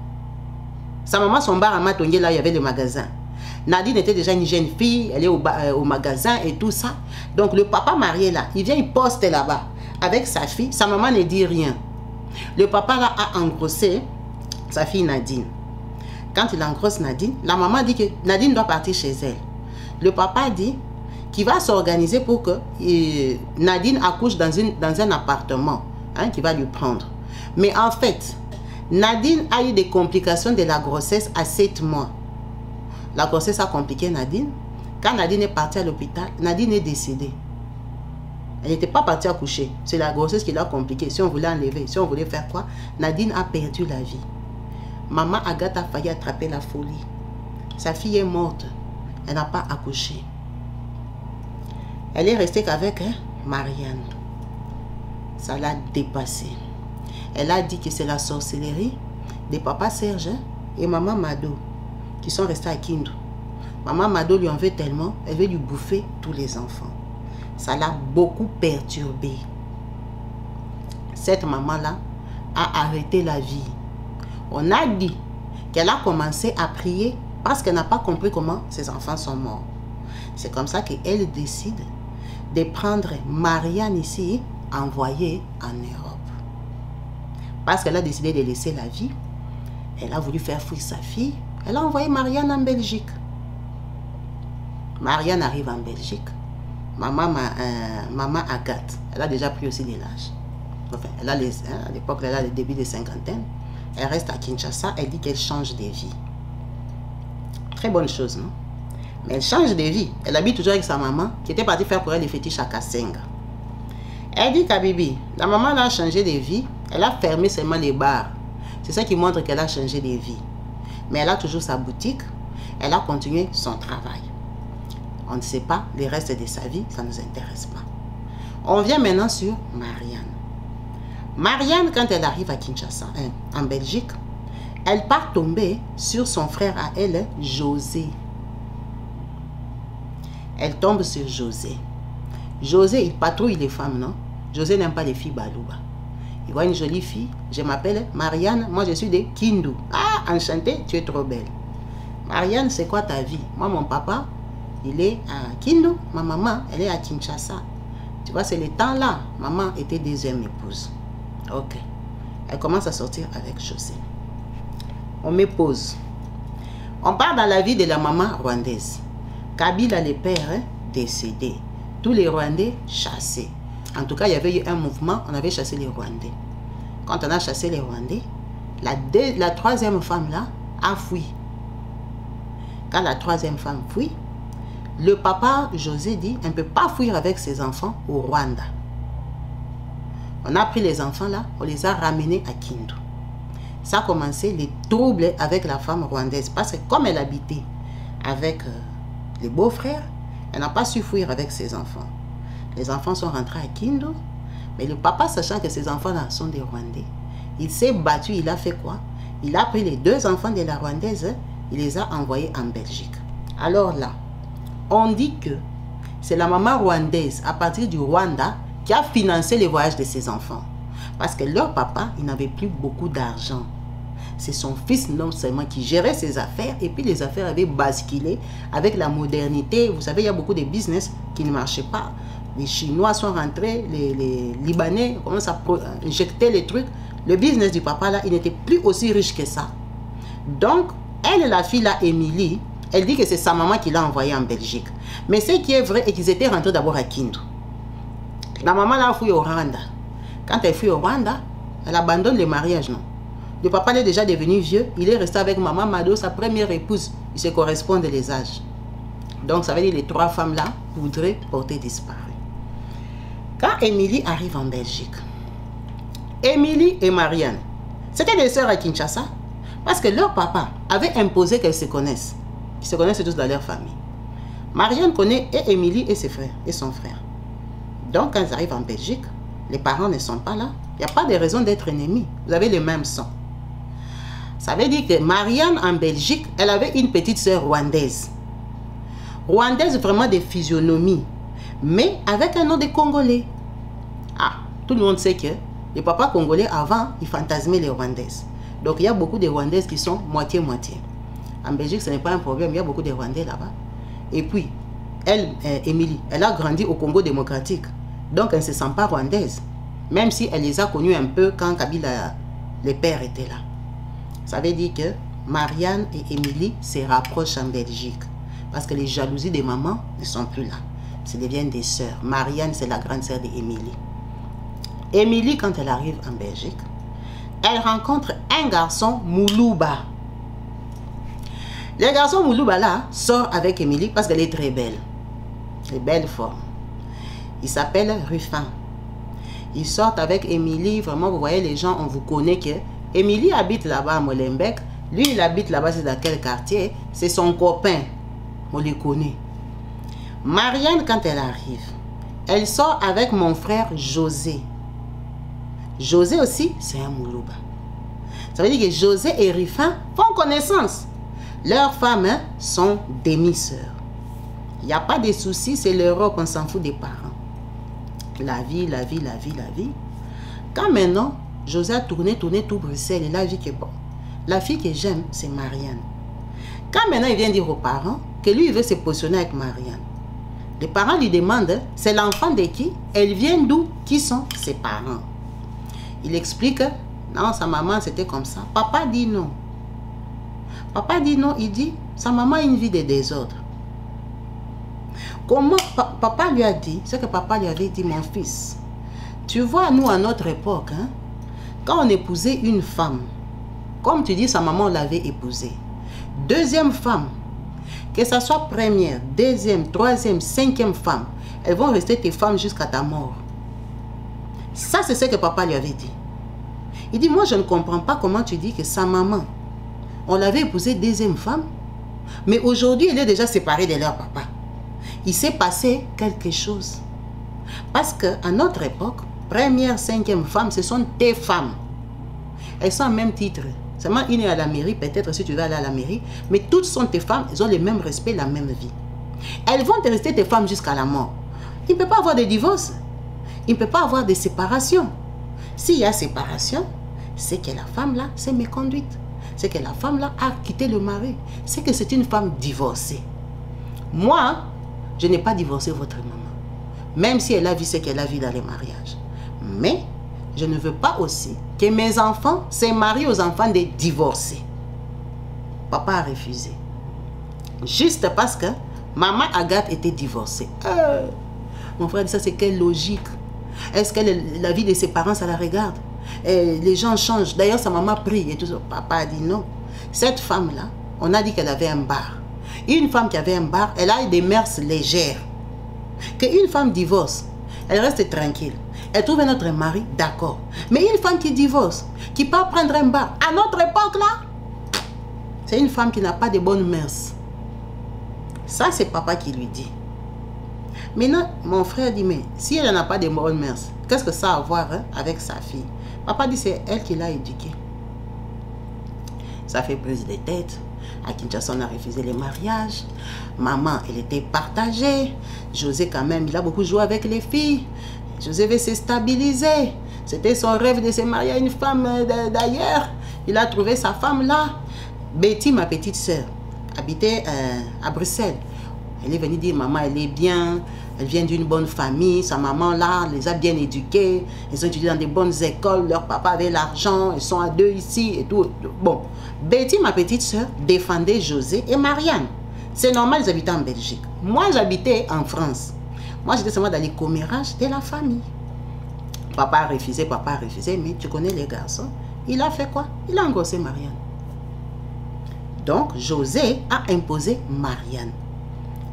Sa maman, son bar à Matongi, là, il y avait le magasin. Nadine était déjà une jeune fille, elle est au magasin et tout ça. Donc le papa marié là, il vient, il poste là-bas avec sa fille. Sa maman ne dit rien. Le papa là a engrossé sa fille Nadine. Quand il engrosse Nadine, la maman dit que Nadine doit partir chez elle. Le papa dit qu'il va s'organiser pour que Nadine accouche dans un appartement, hein, qu'il va lui prendre. Mais en fait, Nadine a eu des complications de la grossesse à 7 mois. La grossesse a compliqué Nadine. Quand Nadine est partie à l'hôpital, Nadine est décédée. Elle n'était pas partie accoucher. C'est la grossesse qui l'a compliquée. Si on voulait enlever, si on voulait faire quoi, Nadine a perdu la vie. Maman Agathe a failli attraper la folie. Sa fille est morte. Elle n'a pas accouché. Elle est restée qu'avec Marianne. Ça l'a dépassée. Elle a dit que c'est la sorcellerie de papa Serge et maman Mado qui sont restés à Kindu. Maman Mado lui en veut tellement, elle veut lui bouffer tous les enfants. Ça l'a beaucoup perturbée. Cette maman-là a arrêté la vie. On a dit qu'elle a commencé à prier parce qu'elle n'a pas compris comment ses enfants sont morts. C'est comme ça qu'elle décide de prendre Marianne ici, envoyée en Europe. Parce qu'elle a décidé de laisser la vie, elle a voulu faire fuir sa fille, elle a envoyé Marianne en Belgique. Marianne arrive en Belgique. Maman Agathe, elle a déjà pris aussi de l'âge. Enfin, elle a à l'époque, elle a le début de cinquantaine. Elle reste à Kinshasa, elle dit qu'elle change de vie. Très bonne chose, non? Mais elle change de vie. Elle habite toujours avec sa maman, qui était partie faire pour elle les fétiches à Kassenga. Elle dit qu'Abibi, la maman a changé de vie, elle a fermé seulement les bars. C'est ça qui montre qu'elle a changé de vie. Mais elle a toujours sa boutique, elle a continué son travail. On ne sait pas le reste de sa vie, ça ne nous intéresse pas. On vient maintenant sur Marianne. Marianne, quand elle arrive à Kinshasa, en Belgique, elle part tomber sur son frère à elle, José. Elle tombe sur José. José, il patrouille les femmes, non? José n'aime pas les filles balouba. Il voit une jolie fille. Je m'appelle Marianne. Moi, je suis de Kindu. Ah, enchantée, tu es trop belle. Marianne, c'est quoi ta vie? Moi, mon papa, il est à Kindu. Ma maman, elle est à Kinshasa. Tu vois, c'est le temps là. Maman était deuxième épouse. Ok. Elle commence à sortir avec José. On met pause. On part dans la vie de la maman rwandaise. Kabila, le père, décédé. Tous les Rwandais chassés. En tout cas, il y avait eu un mouvement, on avait chassé les Rwandais. Quand on a chassé les Rwandais, la troisième femme là a fui. Quand la troisième femme fuit, le papa José dit, on ne peut pas fuir avec ses enfants au Rwanda. On a pris les enfants là, on les a ramenés à Kindu. Ça a commencé les troubles avec la femme rwandaise. Parce que comme elle habitait avec les beaux-frères, elle n'a pas su fuir avec ses enfants. Les enfants sont rentrés à Kindu. Mais le papa, sachant que ces enfants-là sont des Rwandais, il s'est battu, il a fait quoi? Il a pris les deux enfants de la Rwandaise, il les a envoyés en Belgique. Alors là, on dit que c'est la maman rwandaise, à partir du Rwanda, qui a financé les voyages de ses enfants. Parce que leur papa, il n'avait plus beaucoup d'argent. C'est son fils non seulement qui gérait ses affaires, et puis les affaires avaient basculé avec la modernité. Vous savez, il y a beaucoup de business qui ne marchaient pas. Les Chinois sont rentrés, les Libanais commencent à injecter les trucs. Le business du papa, là, il n'était plus aussi riche que ça. Donc, elle, la fille, là, Émilie, elle dit que c'est sa maman qui l'a envoyée en Belgique. Mais ce qui est vrai est qu'ils étaient rentrés d'abord à Kindu. La maman, là, a fui au Rwanda. Quand elle fuit au Rwanda, elle abandonne le mariage, non? Le papa est déjà devenu vieux. Il est resté avec maman Mado, sa première épouse. Ils se correspondent les âges. Donc, ça veut dire que les trois femmes-là voudraient porter disparu. Quand Émilie arrive en Belgique, Émilie et Marianne, c'était des sœurs à Kinshasa. Parce que leur papa avait imposé qu'elles se connaissent. Ils se connaissent tous dans leur famille. Marianne connaît et Émilie et ses frères, et son frère. Donc, quand ils arrivent en Belgique, les parents ne sont pas là. Il n'y a pas de raison d'être ennemis. Vous avez le même sang. Ça veut dire que Marianne, en Belgique, elle avait une petite sœur rwandaise. Rwandaise, vraiment de physionomie. Mais avec un nom de Congolais. Ah, tout le monde sait que les papas congolais, avant, ils fantasmaient les Rwandaises. Donc, il y a beaucoup de Rwandaises qui sont moitié-moitié. En Belgique, ce n'est pas un problème. Il y a beaucoup de Rwandais là-bas. Et puis, elle, Émilie, elle a grandi au Congo démocratique. Donc, elle ne se sent pas rwandaise. Même si elle les a connus un peu quand Kabila, le père, était là. Ça veut dire que Marianne et Émilie se rapprochent en Belgique. Parce que les jalousies des mamans ne sont plus là. Ce deviennent des sœurs. Marianne, c'est la grande sœur d'Émilie. Émilie, quand elle arrive en Belgique, elle rencontre un garçon, Moulouba. Le garçon Moulouba là sort avec Émilie parce qu'elle est très belle. Elle est belle forme. Il s'appelle Ruffin. Ils sortent avec Émilie. Vraiment, vous voyez, les gens, on vous connaît que Émilie habite là-bas à Molenbeek. Lui, il habite là-bas, c'est dans quel quartier? C'est son copain. On les connaît. Marianne, quand elle arrive, elle sort avec mon frère José. José aussi, c'est un Moulouba. Ça veut dire que José et Ruffin font connaissance. Leurs femmes sont demi-sœurs. Il n'y a pas de soucis, c'est l'Europe, on s'en fout des parents. La vie, la vie, la vie, la vie. Quand maintenant, José a tourné tout Bruxelles, il a vu que bon, la fille que j'aime, c'est Marianne. Quand maintenant il vient dire aux parents que lui, il veut se positionner avec Marianne, les parents lui demandent, c'est l'enfant de qui? Elle vient d'où? Qui sont ses parents? Il explique, non, sa maman c'était comme ça. Papa dit non. Papa dit non, il dit, sa maman a une vie de désordre. Comment papa lui a dit, ce que papa lui avait dit, mon fils, tu vois, nous à notre époque, hein, quand on épousait une femme, comme tu dis, sa maman l'avait épousée. Deuxième femme, que ce soit première, deuxième, troisième, cinquième femme, elles vont rester tes femmes jusqu'à ta mort. Ça, c'est ce que papa lui avait dit. Il dit, moi, je ne comprends pas comment tu dis que sa maman, on l'avait épousée deuxième femme, mais aujourd'hui, elle est déjà séparée de leur papa. Il s'est passé quelque chose. Parce qu'à notre époque, première, cinquième femme, ce sont tes femmes. Elles sont au même titre. Seulement, une est à la mairie, peut-être si tu veux aller à la mairie, mais toutes sont tes femmes, elles ont le même respect, la même vie. Elles vont te rester tes femmes jusqu'à la mort. Il ne peut pas avoir de divorce. Il ne peut pas avoir de séparation. S'il y a séparation, c'est que la femme là s'est méconduite. C'est que la femme là a quitté le mari. C'est que c'est une femme divorcée. Moi, je n'ai pas divorcé votre maman. Même si elle a vu ce qu'elle a vu dans les mariages. Mais je ne veux pas aussi que mes enfants se marient aux enfants des divorcés. Papa a refusé. Juste parce que maman Agathe était divorcée. Mon frère dit ça, c'est quelle logique? Est-ce que la vie de ses parents, ça la regarde? Les gens changent. D'ailleurs, sa maman prie et tout ça. Papa a dit non. Cette femme-là, on a dit qu'elle avait un bar. Une femme qui avait un bar, elle a des mœurs légères. Qu'une femme divorce, elle reste tranquille. Elle trouve un autre mari, d'accord. Mais une femme qui divorce, qui part prendre un bar, à notre époque là, c'est une femme qui n'a pas de bonnes mœurs. Ça, c'est papa qui lui dit. Maintenant, mon frère dit, mais si elle n'a pas de bonnes mœurs, qu'est-ce que ça a à voir avec sa fille? Papa dit, c'est elle qui l'a éduquée. Ça fait prise de tête. À Kinshasa, on a refusé les mariages. Maman, elle était partagée. José, quand même, il a beaucoup joué avec les filles. José veut se stabiliser. C'était son rêve de se marier à une femme d'ailleurs. Il a trouvé sa femme là. Betty, ma petite sœur, habitait à Bruxelles. Elle est venue dire, maman, elle est bien. Elle vient d'une bonne famille. Sa maman là, les a bien éduqués. Ils ont étudié dans des bonnes écoles. Leur papa avait l'argent. Ils sont à deux ici et tout. Bon, Betty, ma petite sœur, défendait José et Marianne. C'est normal, ils habitaient en Belgique. Moi, j'habitais en France. Moi, j'étais seulement dans les commérages de la famille. Papa a refusé, mais tu connais les garçons. Il a fait quoi? Il a engrossé Marianne. Donc, José a imposé Marianne.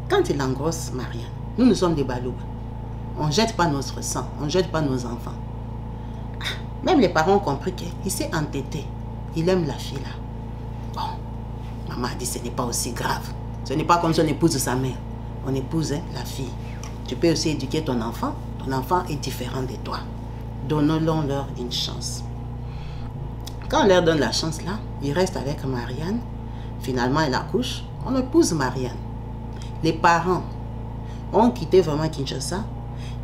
Quand il engrosse Marianne, nous sommes des baloubs. On ne jette pas notre sang, on ne jette pas nos enfants. Même les parents ont compris qu'il s'est entêté. Il aime la fille là. Bon, maman a dit ce n'est pas aussi grave. Ce n'est pas comme si on épouse sa mère. On épouse la fille. Tu peux aussi éduquer ton enfant. Ton enfant est différent de toi. Donnons-leur une chance. Quand on leur donne la chance là, ils restent avec Marianne. Finalement, elle accouche. On épouse Marianne. Les parents ont quitté vraiment Kinshasa.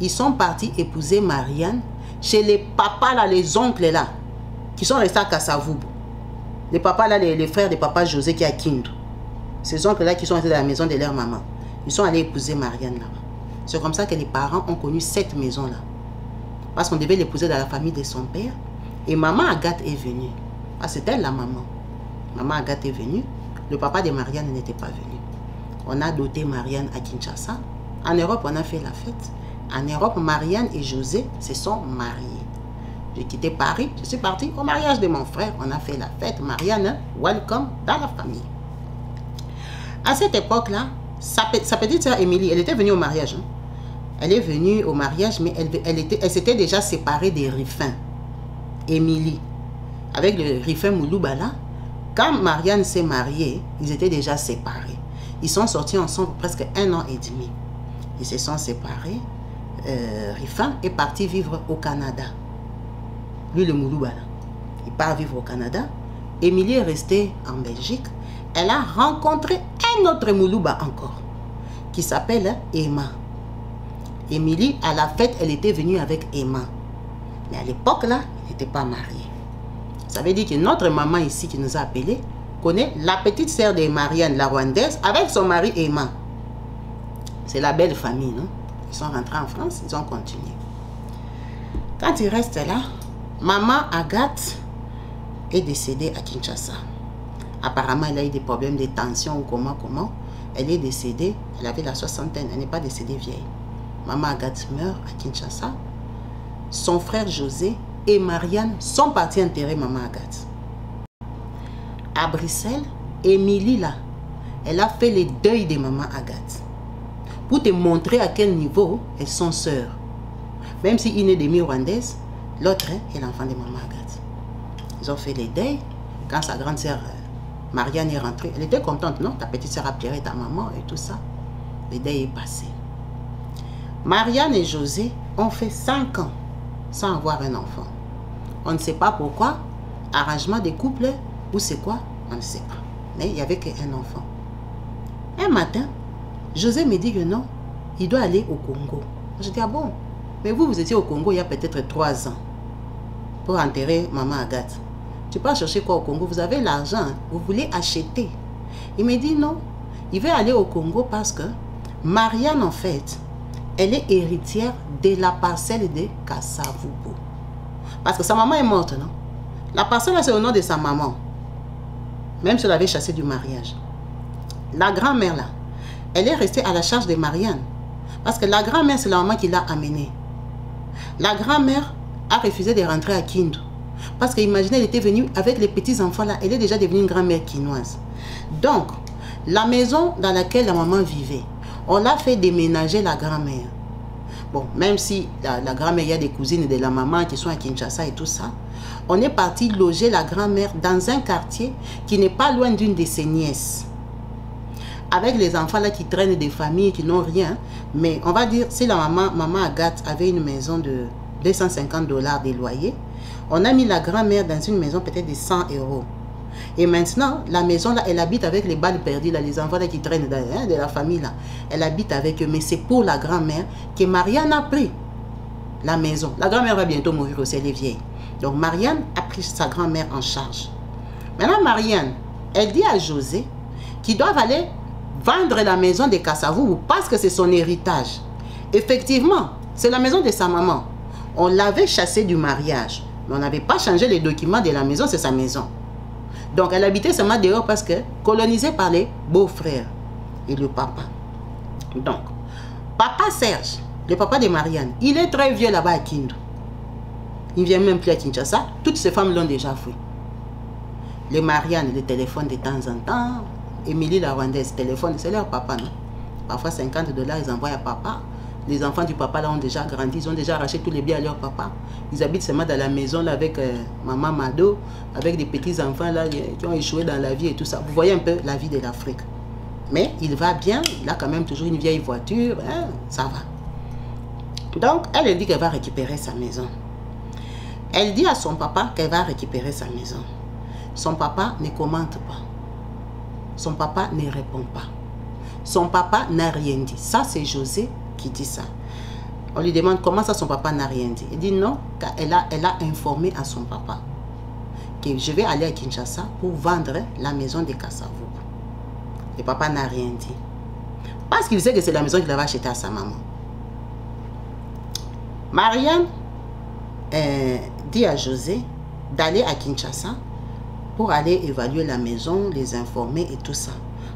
Ils sont partis épouser Marianne chez les papas là, les oncles là, qui sont restés à Kasavubu. Les papas là, les frères de papa José qui est à Kindu. Ces oncles là qui sont restés dans la maison de leur maman. Ils sont allés épouser Marianne là-bas. C'est comme ça que les parents ont connu cette maison là. Parce qu'on devait l'épouser dans la famille de son père. Et maman Agathe est venue. Ah, c'est elle la maman. Maman Agathe est venue. Le papa de Marianne n'était pas venu. On a doté Marianne à Kinshasa. En Europe, on a fait la fête. En Europe, Marianne et José se sont mariés. J'ai quitté Paris, je suis partie au mariage de mon frère. On a fait la fête. Marianne, welcome dans la famille. À cette époque-là, sa petite sœur Émilie, elle était venue au mariage. Hein. Elle est venue au mariage, mais elle s'était déjà séparée des Riffins. Émilie. Avec le Riffin Moulouba là, quand Marianne s'est mariée, ils étaient déjà séparés. Ils sont sortis ensemble presque 1 an et demi. Ils se sont séparés. Riffin est parti vivre au Canada. Lui, le Moulouba là. Il part vivre au Canada. Émilie est restée en Belgique. Elle a rencontré un autre Moulouba encore, qui s'appelle Emma. Émilie, à la fête, elle était venue avec Emma. Mais à l'époque là, elle n'était pas mariée. Ça veut dire que notre maman ici qui nous a appelés connaît la petite sœur de Marianne, la Rwandaise, avec son mari Emma. C'est la belle famille, non? Ils sont rentrés en France, ils ont continué. Quand ils restent là, maman Agathe est décédée à Kinshasa. Apparemment, elle a eu des problèmes de tension ou comment. Elle est décédée, elle avait la 60aine, elle n'est pas décédée vieille. Maman Agathe meurt à Kinshasa. Son frère José et Marianne sont partis enterrer maman Agathe. À Bruxelles, Émilie là, elle a fait le deuil de maman Agathe. Pour te montrer à quel niveau elles sont sœurs. Même si une est demi-rwandaise, l'autre est l'enfant de maman Agathe. Ils ont fait le deuil. Quand sa grande sœur Marianne est rentrée, elle était contente, non? Ta petite sœur a pleuré ta maman et tout ça. Le deuil est passé. Marianne et José ont fait 5 ans sans avoir un enfant. On ne sait pas pourquoi. Arrangement des couples ou c'est quoi? On ne sait pas. Mais il n'y avait qu'un enfant. Un matin, José me dit que non, il doit aller au Congo. Je dis, ah bon? Mais vous étiez au Congo il y a peut-être 3 ans. pour enterrer maman Agathe. Tu peux chercher quoi au Congo? Vous avez l'argent, hein? Vous voulez acheter. Il me dit non. Il veut aller au Congo parce que Marianne, en fait, elle est héritière de la parcelle de Kassavubu. Parce que sa maman est morte, non? La parcelle, c'est au nom de sa maman. Même si elle avait chassé du mariage. La grand-mère, là, elle est restée à la charge de Marianne. Parce que la grand-mère, c'est la maman qui l'a amenée. La grand-mère a refusé de rentrer à Kindu. Parce qu'imaginez, elle était venue avec les petits-enfants là. Elle est déjà devenue une grand-mère quinoise. Donc, la maison dans laquelle la maman vivait, on l'a fait déménager la grand-mère. Bon, même si la grand-mère, il y a des cousines de la maman qui sont à Kinshasa et tout ça, on est parti loger la grand-mère dans un quartier qui n'est pas loin d'une de ses nièces. Avec les enfants là qui traînent des familles qui n'ont rien, mais on va dire, si la maman Agathe avait une maison de 250 $ de loyer, on a mis la grand-mère dans une maison peut-être de 100 €. Et maintenant, la maison là, elle habite avec les balles perdues, là, les enfants là, qui traînent de la famille là. Elle habite avec eux, mais c'est pour la grand-mère que Marianne a pris la maison. La grand-mère va bientôt mourir aussi, elle est vieille. Donc Marianne a pris sa grand-mère en charge. Maintenant, Marianne, elle dit à José qu'ils doivent aller vendre la maison de Kassavubu parce que c'est son héritage. Effectivement, c'est la maison de sa maman. On l'avait chassée du mariage, mais on n'avait pas changé les documents de la maison, c'est sa maison. Donc elle habitait seulement dehors parce que colonisée par les beaux-frères et le papa. Donc, papa Serge, le papa de Marianne, il est très vieux là-bas à Kindu. Il ne vient même plus à Kinshasa. Toutes ces femmes l'ont déjà fui. Les Marianne, le téléphone de temps en temps. Émilie la Rwandaise, téléphone, c'est leur papa, non? Parfois 50 $, ils envoient à papa. Les enfants du papa là ont déjà grandi, ils ont déjà arraché tous les biens à leur papa. Ils habitent seulement dans la maison là avec maman Mado, avec des petits enfants là qui ont échoué dans la vie et tout ça. Vous voyez un peu la vie de l'Afrique. Mais il va bien, il a quand même toujours une vieille voiture, hein, ça va. Donc elle dit qu'elle va récupérer sa maison. Elle dit à son papa qu'elle va récupérer sa maison. Son papa ne commente pas. Son papa ne répond pas. Son papa n'a rien dit. Ça, c'est José qui dit ça. On lui demande comment ça son papa n'a rien dit. Il dit non, car elle a informé à son papa que je vais aller à Kinshasa pour vendre la maison de Kassavubu. Le papa n'a rien dit. Parce qu'il sait que c'est la maison qu'il avait achetée à sa maman. Marianne dit à José d'aller à Kinshasa pour aller évaluer la maison, les informer et tout ça.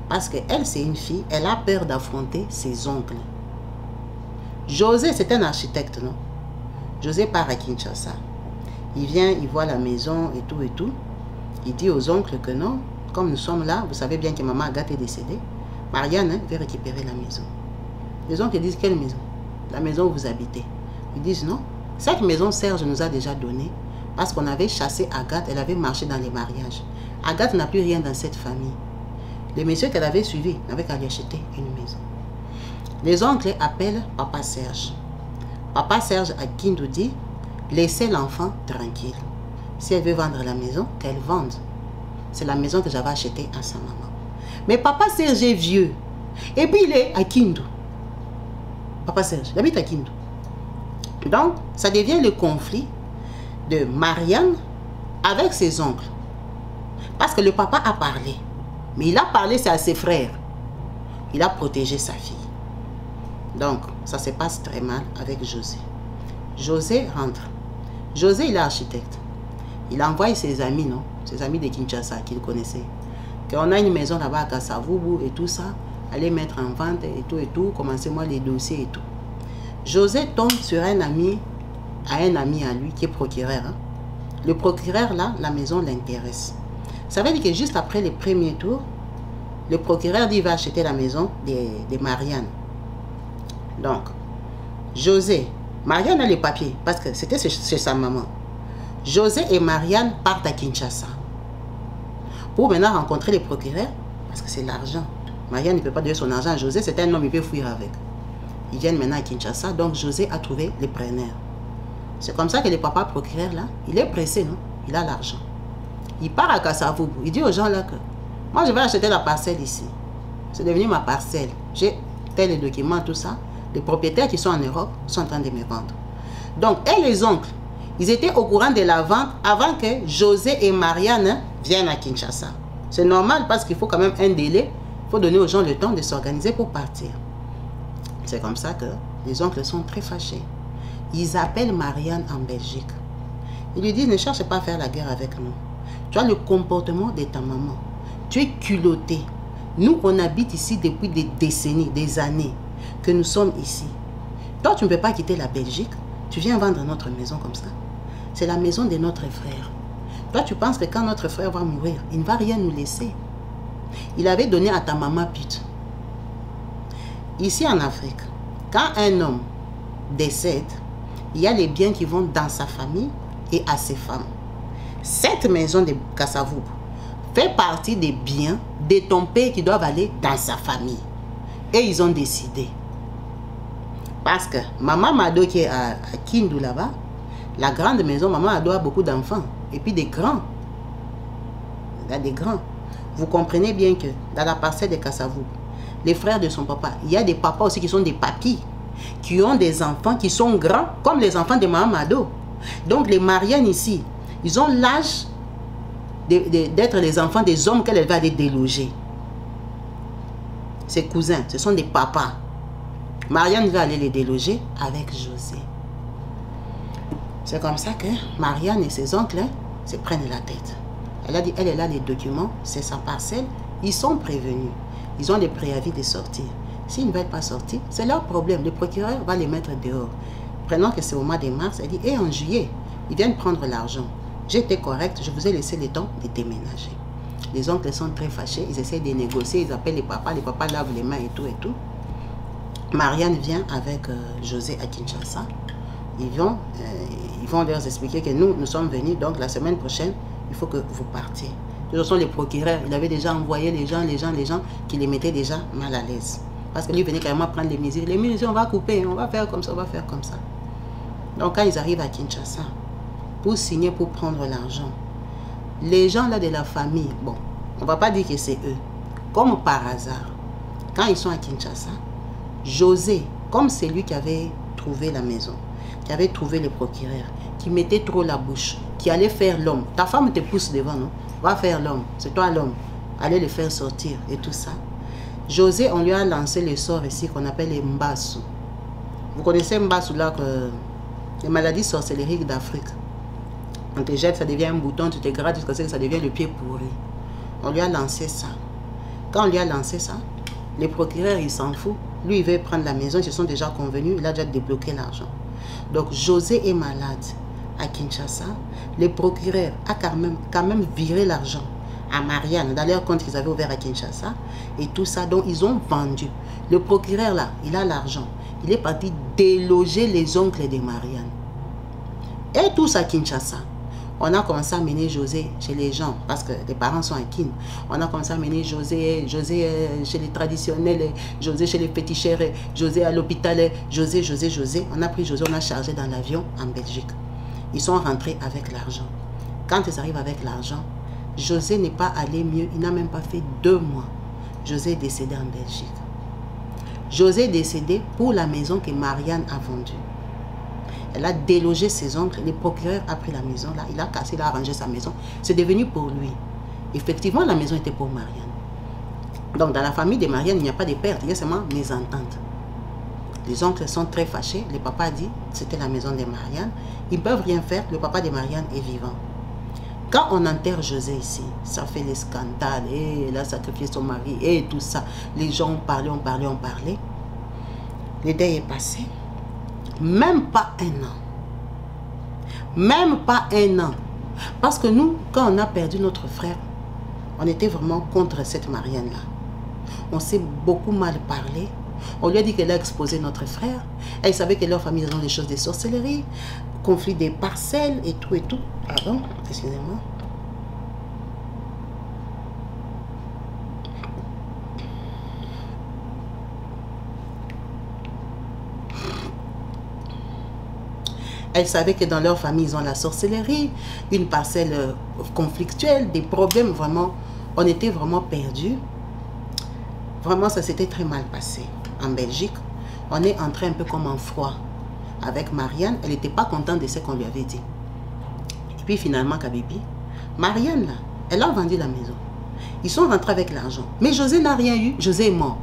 Parce qu'elle, c'est une fille, elle a peur d'affronter ses oncles. José, c'est un architecte, non? José part à Kinshasa. Il vient, il voit la maison et tout et tout. Il dit aux oncles que non, comme nous sommes là, vous savez bien que maman Agathe est décédée. Marianne veut récupérer la maison. Les oncles disent, quelle maison? La maison où vous habitez. Ils disent non. Cette maison, Serge nous a déjà donné. Parce qu'on avait chassé Agathe, elle avait marché dans les mariages. Agathe n'a plus rien dans cette famille. Les messieurs qu'elle avait suivis n'avaient qu'à lui acheter une maison. Les oncles appellent Papa Serge. Papa Serge à Kindu dit, laissez l'enfant tranquille. Si elle veut vendre la maison, qu'elle vende. C'est la maison que j'avais achetée à sa maman. Mais Papa Serge est vieux. Et puis il est à Kindu. Papa Serge, il habite à Kindu. Donc, ça devient le conflit de Marianne avec ses oncles. Parce que le papa a parlé. Mais il a parlé, c'est à ses frères. Il a protégé sa fille. Donc, ça se passe très mal avec José. José rentre. José, il est architecte. Il envoie ses amis, non? Ses amis de Kinshasa qu'il connaissait. Qu'on a une maison là-bas à Kassavubu et tout ça. Allez mettre en vente et tout. Commencez-moi les dossiers et tout. José tombe sur un ami à lui qui est procureur. Hein. Le procureur, là, la maison l'intéresse. Ça veut dire que juste après le premier tour, le procureur dit qu'il va acheter la maison de Marianne. Donc, José, Marianne a les papiers parce que c'était chez sa maman. José et Marianne partent à Kinshasa pour maintenant rencontrer le procureur parce que c'est l'argent. Marianne ne peut pas donner son argent à José, c'est un homme, il peut fuir avec. Ils viennent maintenant à Kinshasa, donc José a trouvé les preneurs. C'est comme ça que le papa procureur là, il est pressé, non? Il a l'argent. Il part à Kassavubu. Il dit aux gens là que moi je vais acheter la parcelle ici. C'est devenu ma parcelle. J'ai tel document, tout ça. Les propriétaires qui sont en Europe sont en train de me vendre. Donc, et les oncles, Ils étaient au courant de la vente avant que José et Marianne viennent à Kinshasa. C'est normal parce qu'il faut quand même un délai. Il faut donner aux gens le temps de s'organiser pour partir. C'est comme ça que les oncles sont très fâchés. Ils appellent Marianne en Belgique. Ils lui disent, ne cherche pas à faire la guerre avec nous. Tu as le comportement de ta maman. Tu es culotté. Nous, on habite ici depuis des décennies, des années que nous sommes ici. Toi, tu ne peux pas quitter la Belgique. Tu viens vendre notre maison comme ça. C'est la maison de notre frère. Toi, tu penses que quand notre frère va mourir, il ne va rien nous laisser. Il avait donné à ta maman pute. Ici en Afrique, quand un homme décède, il y a les biens qui vont dans sa famille et à ses femmes. Cette maison de Kasavubu fait partie des biens de ton père qui doivent aller dans sa famille. Et ils ont décidé. Parce que Maman Mado qui est à Kindu là-bas, la grande maison, Maman Mado a beaucoup d'enfants. Et puis des grands. Il y a des grands. Vous comprenez bien que dans la parcelle de Kasavubu, les frères de son papa, il y a des papas aussi qui sont des papis, qui ont des enfants qui sont grands, comme les enfants de Maman Mado. Donc les Mariannes ici, ils ont l'âge d'être les enfants des hommes qu'elle va aller déloger. Ses cousins, ce sont des papas. Marianne va aller les déloger avec José. C'est comme ça que Marianne et ses oncles se prennent la tête. Elle a dit, elle a les documents, c'est sa parcelle, ils sont prévenus. Ils ont des préavis de sortir. S'ils ne veulent pas sortir, c'est leur problème. Le procureur va les mettre dehors. Prenons que c'est au mois de mars, elle dit, et en juillet, ils viennent prendre l'argent. J'étais correct, je vous ai laissé le temps de déménager. Les oncles sont très fâchés, ils essaient de négocier, ils appellent les papas lavent les mains et tout et tout. Marianne vient avec José à Kinshasa. Ils vont leur expliquer que nous sommes venus, donc la semaine prochaine, il faut que vous partiez. De toute façon, les procureurs, il avait déjà envoyé les gens qui les mettaient déjà mal à l'aise. Parce que lui venait carrément prendre les mesures. Les mesures, on va couper, on va faire comme ça, on va faire comme ça. Donc quand ils arrivent à Kinshasa, pour signer, pour prendre l'argent, les gens là de la famille, bon, on ne va pas dire que c'est eux. Comme par hasard, quand ils sont à Kinshasa, José, comme c'est lui qui avait trouvé la maison, qui avait trouvé le procureur, qui mettait trop la bouche, qui allait faire l'homme. Ta femme te pousse devant, non? Va faire l'homme, c'est toi l'homme. Allez le faire sortir et tout ça. José, on lui a lancé le sort ici qu'on appelle les Mbassou. Vous connaissez Mbassou là, que les maladies sorcellériques d'Afrique. On te jette, ça devient un bouton, tu te grattes jusqu'à ce que ça devient le pied pourri. On lui a lancé ça. Quand on lui a lancé ça, les procureurs, ils s'en foutent. Lui, il veut prendre la maison, ils se sont déjà convenus, il a déjà débloqué l'argent. Donc, José est malade à Kinshasa. Le procureur a quand même viré l'argent à Marianne dans leur compte qu'ils avaient ouvert à Kinshasa. Et tout ça, donc ils ont vendu. Le procureur là, il a l'argent. Il est parti déloger les oncles de Marianne. Et tout ça à Kinshasa. On a commencé à mener José chez les gens, parce que les parents sont à Kin. On a commencé à mener José chez les traditionnels, José chez les féticheurs, José à l'hôpital, José. On a pris José, on a chargé dans l'avion en Belgique. Ils sont rentrés avec l'argent. Quand ils arrivent avec l'argent, José n'est pas allé mieux, il n'a même pas fait 2 mois. José est décédé en Belgique. José est décédé pour la maison que Marianne a vendue. Elle a délogé ses oncles, le procureur a pris la maison, là, il a cassé, il a arrangé sa maison. C'est devenu pour lui. Effectivement, la maison était pour Marianne. Donc, dans la famille de Marianne, il n'y a pas de perte, il y a seulement mésentente. Les oncles sont très fâchés. Le papa a dit c'était la maison de Marianne. Ils ne peuvent rien faire, le papa de Marianne est vivant. Quand on enterre José ici, ça fait les scandales, et elle a sacrifié son mari, et tout ça. Les gens ont parlé. Le deuil est passé. Même pas 1 an. Même pas 1 an. Parce que nous, quand on a perdu notre frère, on était vraiment contre cette Marianne-là. On s'est beaucoup mal parlé. On lui a dit qu'elle a exposé notre frère. Elle savait que leur famille ont des choses de sorcellerie, conflit des parcelles et tout et tout. Pardon, excusez-moi. Elle savait que dans leur famille, ils ont la sorcellerie, une parcelle conflictuelle, des problèmes vraiment. On était vraiment perdus. Vraiment, ça s'était très mal passé. En Belgique, on est entré un peu comme en froid avec Marianne. Elle n'était pas contente de ce qu'on lui avait dit. Et puis finalement, Kabibi, Marianne, là, elle a vendu la maison. Ils sont rentrés avec l'argent. Mais José n'a rien eu. José est mort.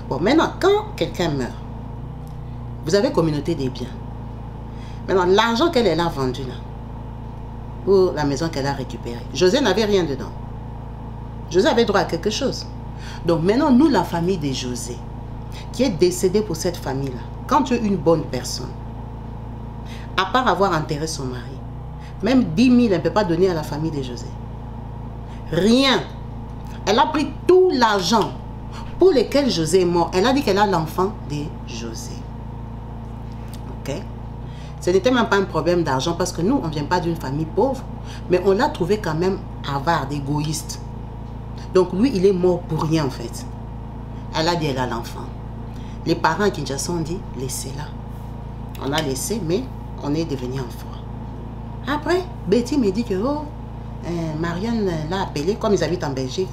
Bon, maintenant, quand quelqu'un meurt, vous avez communauté des biens. Maintenant, l'argent qu'elle a vendu là, ou la maison qu'elle a récupérée, José n'avait rien dedans. José avait droit à quelque chose. Donc maintenant, nous, la famille de José, qui est décédée pour cette famille-là, quand tu es une bonne personne, à part avoir enterré son mari, même 10 000, elle ne peut pas donner à la famille de José. Rien. Elle a pris tout l'argent pour lequel José est mort. Elle a dit qu'elle a l'enfant de José. Ok? Ce n'était même pas un problème d'argent parce que nous, on ne vient pas d'une famille pauvre, mais on l'a trouvé quand même avare, égoïste. Donc lui, il est mort pour rien en fait. Elle a dit qu'elle a l'enfant. Les parents à Kinshasa ont dit, laissez-la. On a laissé, mais on est devenu en foi. Après, Betty me dit que Marianne l'a appelée, comme ils habitent en Belgique.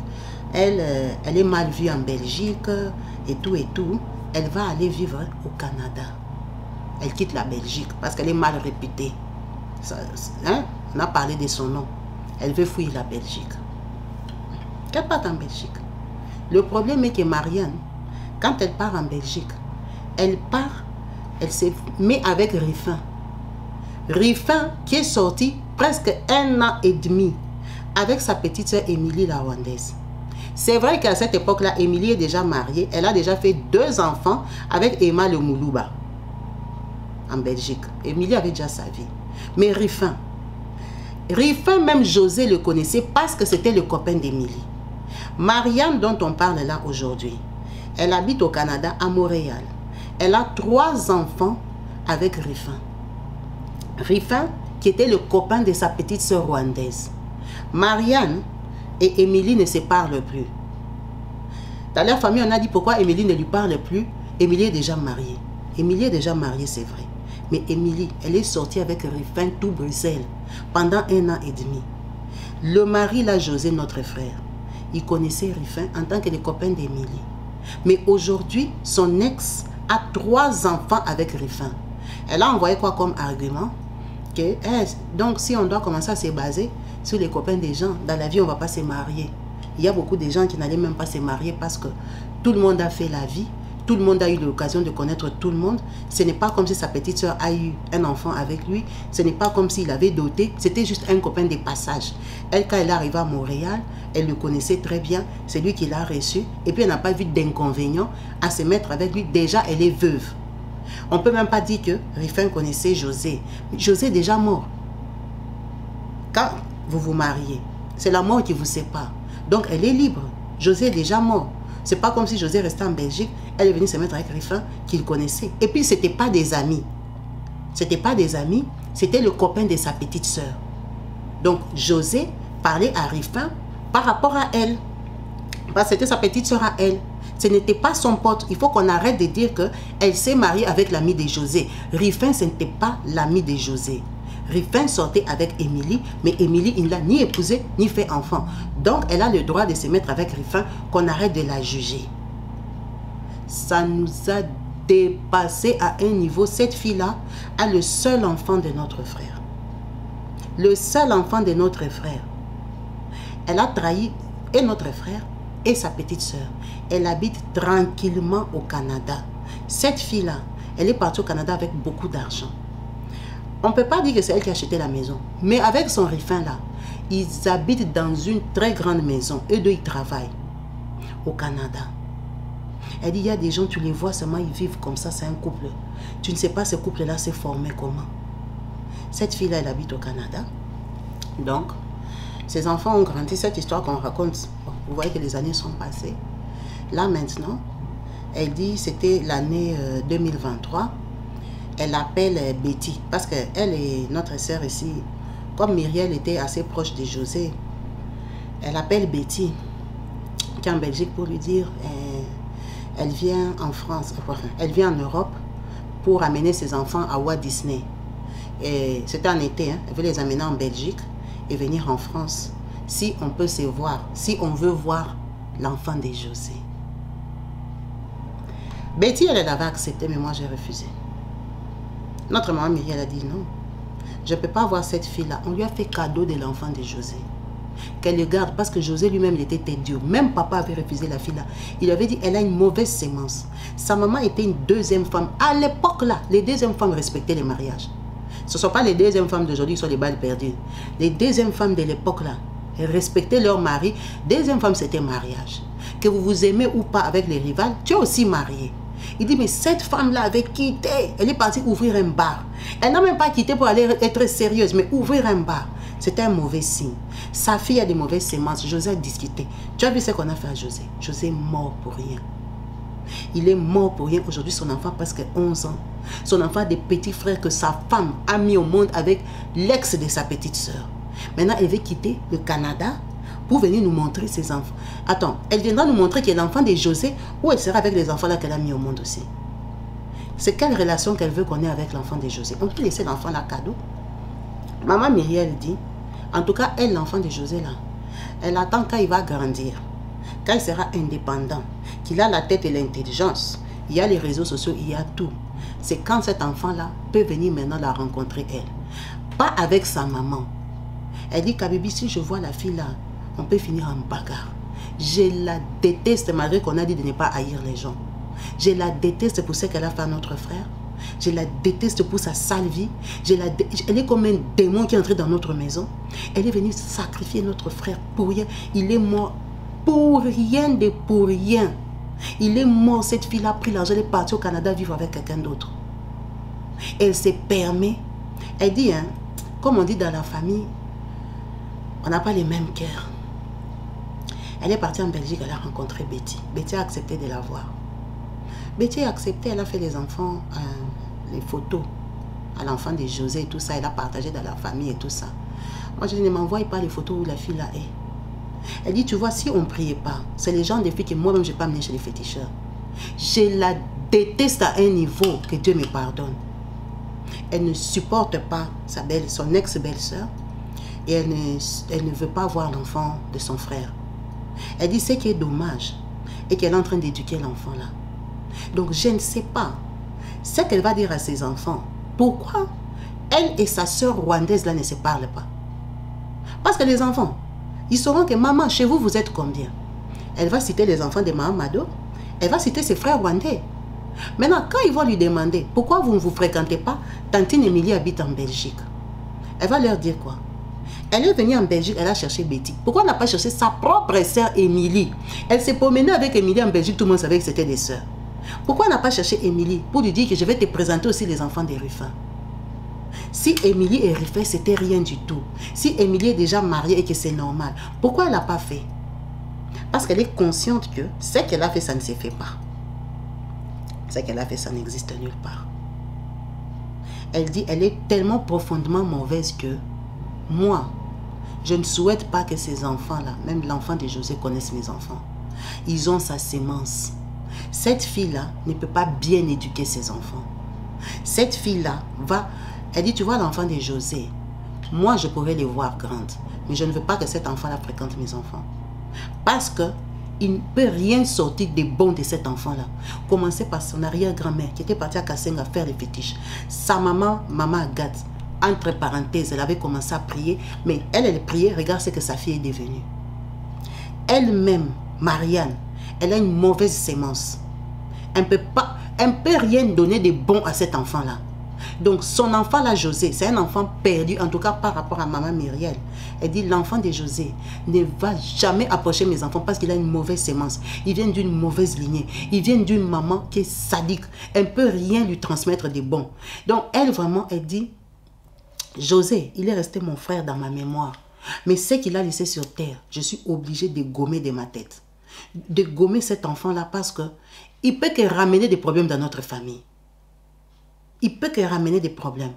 Elle est mal vue en Belgique et tout et tout. Elle va aller vivre au Canada. Elle quitte la Belgique parce qu'elle est mal réputée. Ça, hein? On a parlé de son nom. Elle veut fuir la Belgique. Qu'elle parte en Belgique. Le problème est que Marianne, quand elle part en Belgique, elle part, elle se met avec Rifin. Rifin qui est sorti presque 1 an et demi avec sa petite soeur Émilie la Rwandaise. C'est vrai qu'à cette époque-là, Émilie est déjà mariée. Elle a déjà fait 2 enfants avec Emma le Moulouba en Belgique. Émilie avait déjà sa vie. Mais Rifin, même José le connaissait parce que c'était le copain d'Émilie. Marianne, dont on parle là aujourd'hui, elle habite au Canada, à Montréal. Elle a 3 enfants avec Rifin. Rifin, qui était le copain de sa petite sœur rwandaise. Marianne et Émilie ne se parlent plus. Dans leur famille, on a dit pourquoi Émilie ne lui parle plus. Émilie est déjà mariée. Émilie est déjà mariée, c'est vrai. Mais Émilie, elle est sortie avec Rifin tout Bruxelles pendant 1 an et demi. Le mari, là, José, notre frère, il connaissait Rifin en tant que le copain d'Émilie. Mais aujourd'hui, son ex a 3 enfants avec Rifin. Elle a envoyé quoi comme argument? Que, donc, si on doit commencer à se baser sur les copains des gens, dans la vie, on ne va pas se marier. Il y a beaucoup de gens qui n'allaient même pas se marier parce que tout le monde a fait la vie. Tout le monde a eu l'occasion de connaître tout le monde. Ce n'est pas comme si sa petite soeur a eu un enfant avec lui. Ce n'est pas comme s'il avait doté. C'était juste un copain de passage. Elle, quand elle est arrivée à Montréal, elle le connaissait très bien. C'est lui qui l'a reçu. Et puis, elle n'a pas vu d'inconvénient à se mettre avec lui. Déjà, elle est veuve. On ne peut même pas dire que Rifin connaissait José. José est déjà mort. Quand vous vous mariez, c'est la mort qui vous sépare. Donc, elle est libre. José est déjà mort. C'est pas comme si José restait en Belgique, elle est venue se mettre avec Rifin qu'il connaissait. Et puis, ce n'était pas des amis. C'était pas des amis, c'était le copain de sa petite sœur. Donc, José parlait à Rifin par rapport à elle. Parce que c'était sa petite sœur à elle. Ce n'était pas son pote. Il faut qu'on arrête de dire qu'elle s'est mariée avec l'ami de José. Rifin, ce n'était pas l'ami de José. Rifin sortait avec Émilie, mais Émilie, il ne l'a ni épousée, ni fait enfant. Donc, elle a le droit de se mettre avec Rifin, qu'on arrête de la juger. Ça nous a dépassé à un niveau. Cette fille-là a le seul enfant de notre frère. Le seul enfant de notre frère. Elle a trahi et notre frère et sa petite sœur. Elle habite tranquillement au Canada. Cette fille-là, elle est partie au Canada avec beaucoup d'argent. On ne peut pas dire que c'est elle qui a acheté la maison. Mais avec son Rifin là, ils habitent dans une très grande maison. Eux deux, ils travaillent au Canada. Elle dit, il y a des gens, tu les vois seulement, ils vivent comme ça, c'est un couple. Tu ne sais pas ce couple-là s'est formé comment. Cette fille-là, elle habite au Canada. Donc, ses enfants ont grandi. Cette histoire qu'on raconte, bon, vous voyez que les années sont passées. Là, maintenant, elle dit, c'était l'année 2023. Elle appelle Betty, parce qu'elle est notre sœur ici. Comme Myriel était assez proche de José, elle appelle Betty, qui est en Belgique, pour lui dire, elle vient en France, elle vient en Europe pour amener ses enfants à Walt Disney. Et c'était en été, hein, elle veut les amener en Belgique et venir en France. Si on peut se voir, si on veut voir l'enfant de José. Betty, elle avait accepté, mais moi j'ai refusé. Notre maman Myriel a dit non. je ne peux pas avoir cette fille-là. On lui a fait cadeau de l'enfant de José. Qu'elle le garde parce que José lui-même, il était dur. Même papa avait refusé la fille-là. Il avait dit, elle a une mauvaise sémence. Sa maman était une deuxième femme. À l'époque, là, les deuxièmes femmes respectaient les mariages. Ce ne sont pas les deuxièmes femmes d'aujourd'hui qui sont les balles perdues. Les deuxièmes femmes de l'époque, là, respectaient leur mari. Deuxième femme, c'était mariage. Que vous vous aimez ou pas avec les rivales, tu es aussi marié. Il dit, mais cette femme-là avait quitté. Elle est partie ouvrir un bar. Elle n'a même pas quitté pour aller être sérieuse, mais ouvrir un bar. C'était un mauvais signe. Sa fille a des mauvaises sémences. José a discuté. Tu as vu ce qu'on a fait à José? José est mort pour rien. Il est mort pour rien. Aujourd'hui, son enfant a presque 11 ans. Son enfant a des petits frères que sa femme a mis au monde avec l'ex de sa petite sœur. Maintenant, elle veut quitter le Canada pour venir nous montrer ses enfants. Attends, elle viendra nous montrer qu'elle est l'enfant de José ou elle sera avec les enfants là qu'elle a mis au monde aussi. C'est quelle relation qu'elle veut qu'on ait avec l'enfant de José? On peut laisser l'enfant là cadeau? Maman Myriel dit, en tout cas, elle, l'enfant de José là, elle attend quand il va grandir, quand il sera indépendant, qu'il a la tête et l'intelligence, il y a les réseaux sociaux, il y a tout. C'est quand cet enfant-là peut venir maintenant la rencontrer, elle. Pas avec sa maman. Elle dit, Kabibi, si je vois la fille là, on peut finir en bagarre. Je la déteste malgré qu'on a dit de ne pas haïr les gens. Je la déteste pour ce qu'elle a fait à notre frère. Je la déteste pour sa sale vie. Elle est comme un démon qui est entré dans notre maison. Elle est venue sacrifier notre frère pour rien. Il est mort pour rien de pour rien. Il est mort, cette fille a pris l'argent, elle est partie au Canada vivre avec quelqu'un d'autre. Elle se permet. Elle dit, hein, comme on dit dans la famille, on n'a pas les mêmes cœurs. Elle est partie en Belgique, elle a rencontré Betty. Betty a accepté de la voir. Betty a accepté, elle a fait les enfants, les photos à l'enfant de José et tout ça. Elle a partagé dans la famille et tout ça. Moi, je dis, ne m'envoie pas les photos où la fille là est. Elle dit, tu vois, si on ne priait pas, c'est les gens des filles que moi-même, je n'ai pas amené chez les féticheurs. Je la déteste à un niveau que Dieu me pardonne. Elle ne supporte pas son ex-belle-sœur et elle ne veut pas voir l'enfant de son frère. Elle dit, ce qui est dommage et qu'elle est en train d'éduquer l'enfant là. Donc, je ne sais pas ce qu'elle va dire à ses enfants. Pourquoi elle et sa sœur rwandaise là ne se parlent pas? Parce que les enfants, ils sauront que maman, chez vous, vous êtes combien? Elle va citer les enfants de Maman Mado. Elle va citer ses frères rwandais. Maintenant, quand ils vont lui demander pourquoi vous ne vous fréquentez pas, Tantine Émilie habite en Belgique. Elle va leur dire quoi? Elle est venue en Belgique, elle a cherché Betty. Pourquoi elle n'a pas cherché sa propre sœur Émilie? Elle s'est promenée avec Émilie en Belgique, tout le monde savait que c'était des sœurs. Pourquoi elle n'a pas cherché Émilie pour lui dire que je vais te présenter aussi les enfants des Ruffin? Si Émilie et Ruffin, c'était rien du tout. Si Émilie est déjà mariée et que c'est normal, pourquoi elle n'a pas fait? Parce qu'elle est consciente que ce qu'elle a fait, ça ne se fait pas. Ce qu'elle a fait, ça n'existe nulle part. Elle dit, elle est tellement profondément mauvaise que moi, je ne souhaite pas que ces enfants-là, même l'enfant de José, connaissent mes enfants. Ils ont sa sémence. Cette fille-là ne peut pas bien éduquer ses enfants. Cette fille-là va... Elle dit, tu vois l'enfant de José, moi je pourrais les voir grandes, mais je ne veux pas que cet enfant-là fréquente mes enfants. Parce que il ne peut rien sortir de bon de cet enfant-là. Commencer par son arrière-grand-mère qui était partie à Kassenga faire les fétiches. Sa maman, Maman Agathe, entre parenthèses, elle avait commencé à prier, mais elle priait, regarde ce que sa fille est devenue. Elle-même, Marianne, elle a une mauvaise sémence. Elle ne peut rien donner de bon à cet enfant-là. Donc, son enfant là, José, c'est un enfant perdu, en tout cas par rapport à maman Myriel. Elle dit, l'enfant de José ne va jamais approcher mes enfants parce qu'il a une mauvaise sémence. Il vient d'une mauvaise lignée. Il vient d'une maman qui est sadique. Elle ne peut rien lui transmettre de bon. Donc, elle vraiment, elle dit, José, il est resté mon frère dans ma mémoire. Mais ce qu'il a laissé sur terre, je suis obligée de gommer de ma tête. De gommer cet enfant-là parce que il peut que ramener des problèmes dans notre famille. Il peut que ramener des problèmes.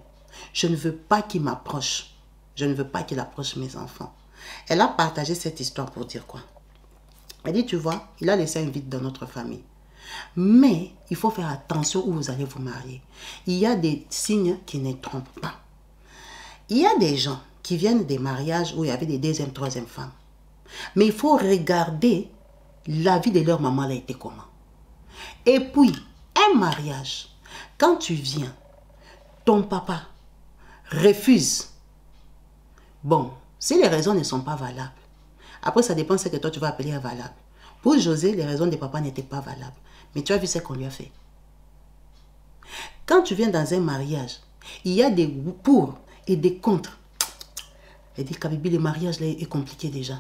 Je ne veux pas qu'il m'approche. Je ne veux pas qu'il approche mes enfants. Elle a partagé cette histoire pour dire quoi? Elle dit, tu vois, il a laissé un vide dans notre famille. Mais il faut faire attention où vous allez vous marier. Il y a des signes qui ne trompent pas. Il y a des gens qui viennent des mariages où il y avait des deuxième, troisième femmes. Mais il faut regarder la vie de leur maman, elle a été comment. Et puis, un mariage, quand tu viens, ton papa refuse. Bon, si les raisons ne sont pas valables, après ça dépend ce que toi tu vas appeler valable. Pour José, les raisons de papa n'étaient pas valables. Mais tu as vu ce qu'on lui a fait. Quand tu viens dans un mariage, il y a des pour et des contre. Elle dit, Kabibi, le mariage là est compliqué déjà.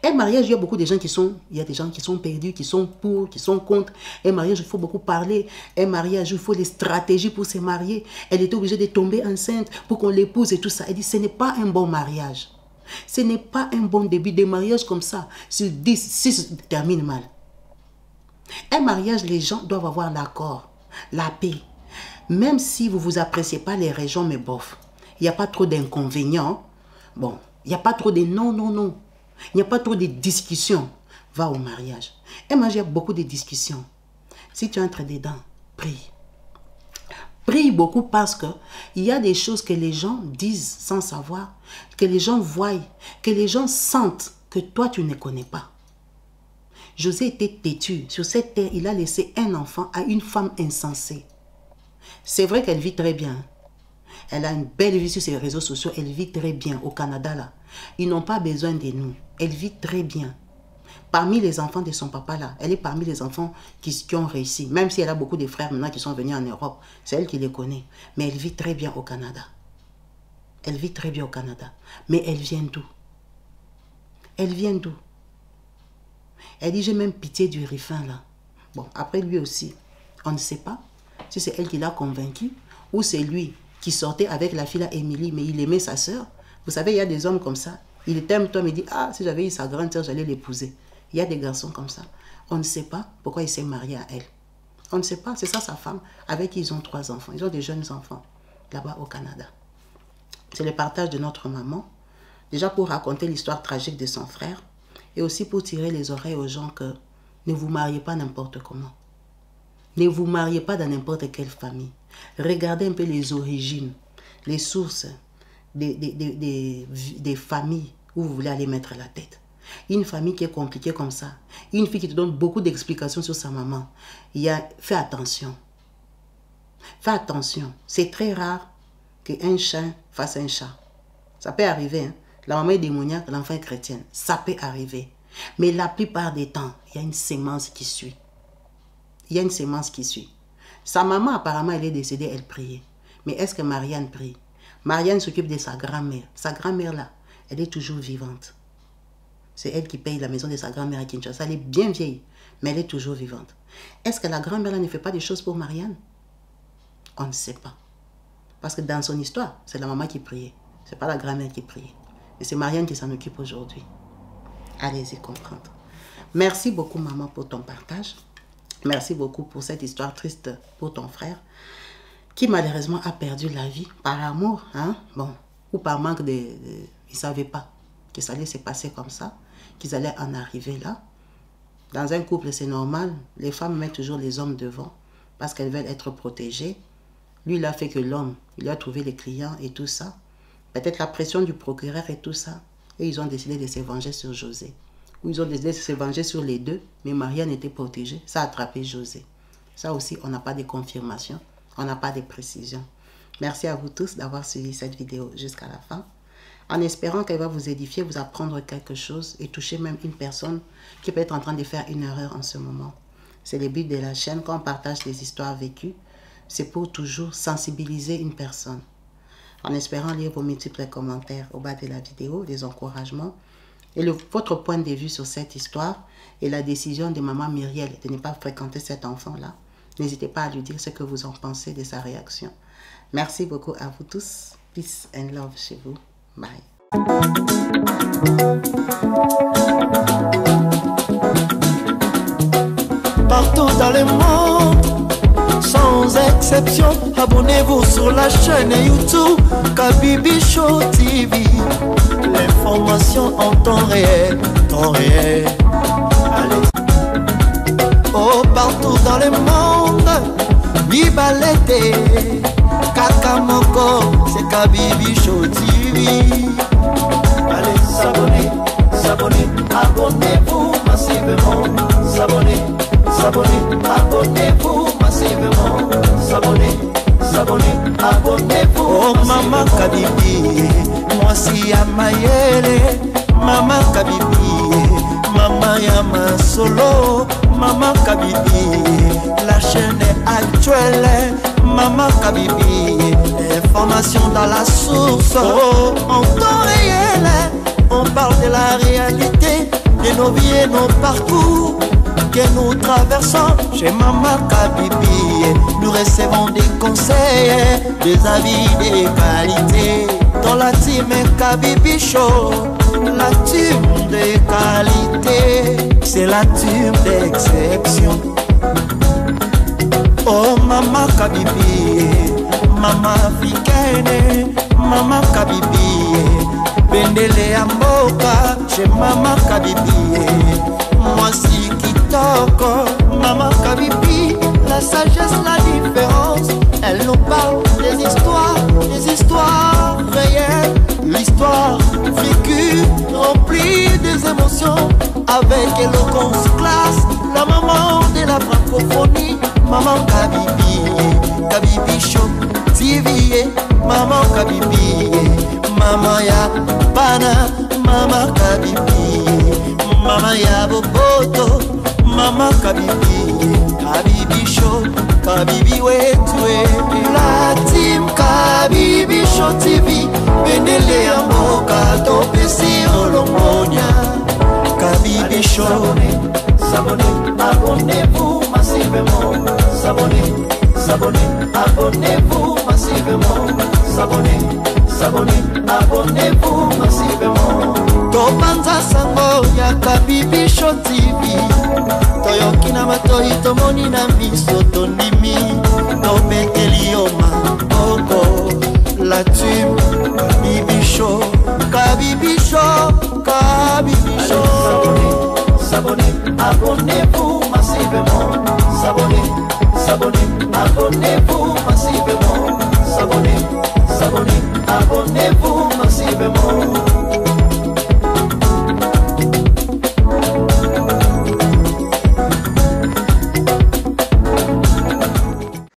Un mariage, il y a beaucoup de gens qui sont, il y a des gens qui sont perdus, qui sont pour, qui sont contre. Un mariage, il faut beaucoup parler. Un mariage, il faut des stratégies pour se marier. Elle était obligée de tomber enceinte pour qu'on l'épouse et tout ça. Elle dit, ce n'est pas un bon mariage. Ce n'est pas un bon début. Des mariages comme ça, sur 10, 6 terminent mal. Un mariage, les gens doivent avoir l'accord, la paix. Même si vous ne vous appréciez pas les régions, mais bof, il n'y a pas trop d'inconvénients. Bon, il n'y a pas trop de non, non, non. Il n'y a pas trop de discussions. Va au mariage. Et moi, j'ai beaucoup de discussions. Si tu entres dedans, prie. Prie beaucoup parce qu'il y a des choses que les gens disent sans savoir, que les gens voient, que les gens sentent que toi, tu ne connais pas. José était têtu. Sur cette terre, il a laissé un enfant à une femme insensée. C'est vrai qu'elle vit très bien. Elle a une belle vie sur ses réseaux sociaux. Elle vit très bien au Canada, là. Ils n'ont pas besoin de nous. Elle vit très bien. Parmi les enfants de son papa, là, elle est parmi les enfants qui ont réussi. Même si elle a beaucoup de frères maintenant qui sont venus en Europe. C'est elle qui les connaît. Mais elle vit très bien au Canada. Elle vit très bien au Canada. Mais elle vient d'où? Elle vient d'où? Elle dit, j'ai même pitié du Rifin, là. Bon, après lui aussi, on ne sait pas si c'est elle qui l'a convaincu ou c'est lui qui sortait avec la fille à Émilie, mais il aimait sa sœur. Vous savez, il y a des hommes comme ça. Il t'aime, toi, mais il dit, ah, si j'avais eu sa grande sœur, j'allais l'épouser. Il y a des garçons comme ça. On ne sait pas pourquoi il s'est marié à elle. On ne sait pas, c'est ça sa femme, avec qui ils ont 3 enfants. Ils ont des jeunes enfants, là-bas au Canada. C'est le partage de notre maman, déjà pour raconter l'histoire tragique de son frère, et aussi pour tirer les oreilles aux gens que ne vous mariez pas n'importe comment. Ne vous mariez pas dans n'importe quelle famille. Regardez un peu les origines, les sources des familles où vous voulez aller mettre la tête. Une famille qui est compliquée comme ça, une fille qui te donne beaucoup d'explications sur sa maman, fais attention. Fais attention. C'est très rare qu'un chien fasse un chat. Ça peut arriver. Hein? La maman est démoniaque, l'enfant est chrétienne. Ça peut arriver. Mais la plupart des temps, il y a une sémence qui suit. Il y a une sémence qui suit. Sa maman, apparemment, elle est décédée, elle priait. Mais est-ce que Marianne prie? Marianne s'occupe de sa grand-mère. Sa grand-mère, là, elle est toujours vivante. C'est elle qui paye la maison de sa grand-mère à Kinshasa. Elle est bien vieille, mais elle est toujours vivante. Est-ce que la grand-mère, là, ne fait pas des choses pour Marianne? On ne sait pas. Parce que dans son histoire, c'est la maman qui priait. Ce n'est pas la grand-mère qui priait. Et c'est Marianne qui s'en occupe aujourd'hui. Allez-y comprendre. Merci beaucoup, maman, pour ton partage. Merci beaucoup pour cette histoire triste pour ton frère, qui malheureusement a perdu la vie par amour, hein? Bon, ou par manque de... ils ne savaient pas que ça allait se passer comme ça, qu'ils allaient en arriver là. Dans un couple, c'est normal. Les femmes mettent toujours les hommes devant parce qu'elles veulent être protégées. Lui, il a fait que l'homme, il a trouvé les clients et tout ça. Peut-être la pression du procureur et tout ça. Et ils ont décidé de se venger sur José. Ou ils ont décidé de se venger sur les deux, mais Marianne était protégée. Ça a attrapé José. Ça aussi, on n'a pas de confirmation. On n'a pas de précision. Merci à vous tous d'avoir suivi cette vidéo jusqu'à la fin. En espérant qu'elle va vous édifier, vous apprendre quelque chose et toucher même une personne qui peut être en train de faire une erreur en ce moment. C'est le but de la chaîne. Quand on partage des histoires vécues, c'est pour toujours sensibiliser une personne. En espérant lire vos multiples commentaires au bas de la vidéo, des encouragements et votre point de vue sur cette histoire et la décision de maman Myriel de ne pas fréquenter cet enfant-là. N'hésitez pas à lui dire ce que vous en pensez de sa réaction. Merci beaucoup à vous tous. Peace and love chez vous. Bye. Partout dans le monde, sans exception, abonnez-vous sur la chaîne YouTube Kabibi Show TV. L'information en temps réel, temps réel. Allez. Oh, partout dans le monde, Bibalete, Kakamoko, c'est Kabibi Show TV. Allez, s'abonner, s'abonner, abonnez-vous massivement. S'abonner, s'abonner, abonnez-vous massivement. S'abonner, s'abonner, abonnez-vous. Oh, maman. Maman Kabibi, moi si ya mayele. Maman Kabibi, Maman Yama Solo. Maman Kabibi, la chaîne est actuelle. Maman Kabibi, information dans la source. Oh, en temps réel, on parle de la réalité, de nos vies et nos parcours que nous traversons. Chez Maman Kabibi, nous recevons des conseils, des avis, des qualités. Dans la team Kabibi Show, la team de qualité, c'est la team d'exception. Oh Maman Kabibi, Maman africaine, Maman Kabibi, Bendele Amboka, chez Maman Kabibi, moi si Kitoko, Maman Kabibi, la sagesse, la différence, elle nous parle des histoires réelles, l'histoire vécue, remplie des émotions, avec éloquence, classe, la maman de la francophonie. Maman Kabibi, Kabibi Show TV, Maman Kabibi, Maman ya Bana, Maman Kabibi, Maman ya Boboto, Maman Kabibi, Kabibi Show, Kabibi wetwe. La team Kabibi Show TV, Bendele ya Mboka, Topesi Olombonia. Kabibi Show, abonnez-vous massivement. Abonnez-vous massivement. Abonnez-vous massivement. Topanza sango ya Kabibi Show TV. Toyoki na matoi tomoni na miso tondimi. Tobeteli yoma oko. La team Kabibi Show. Kabibi Show. Kabibi Show. Abonnez-vous.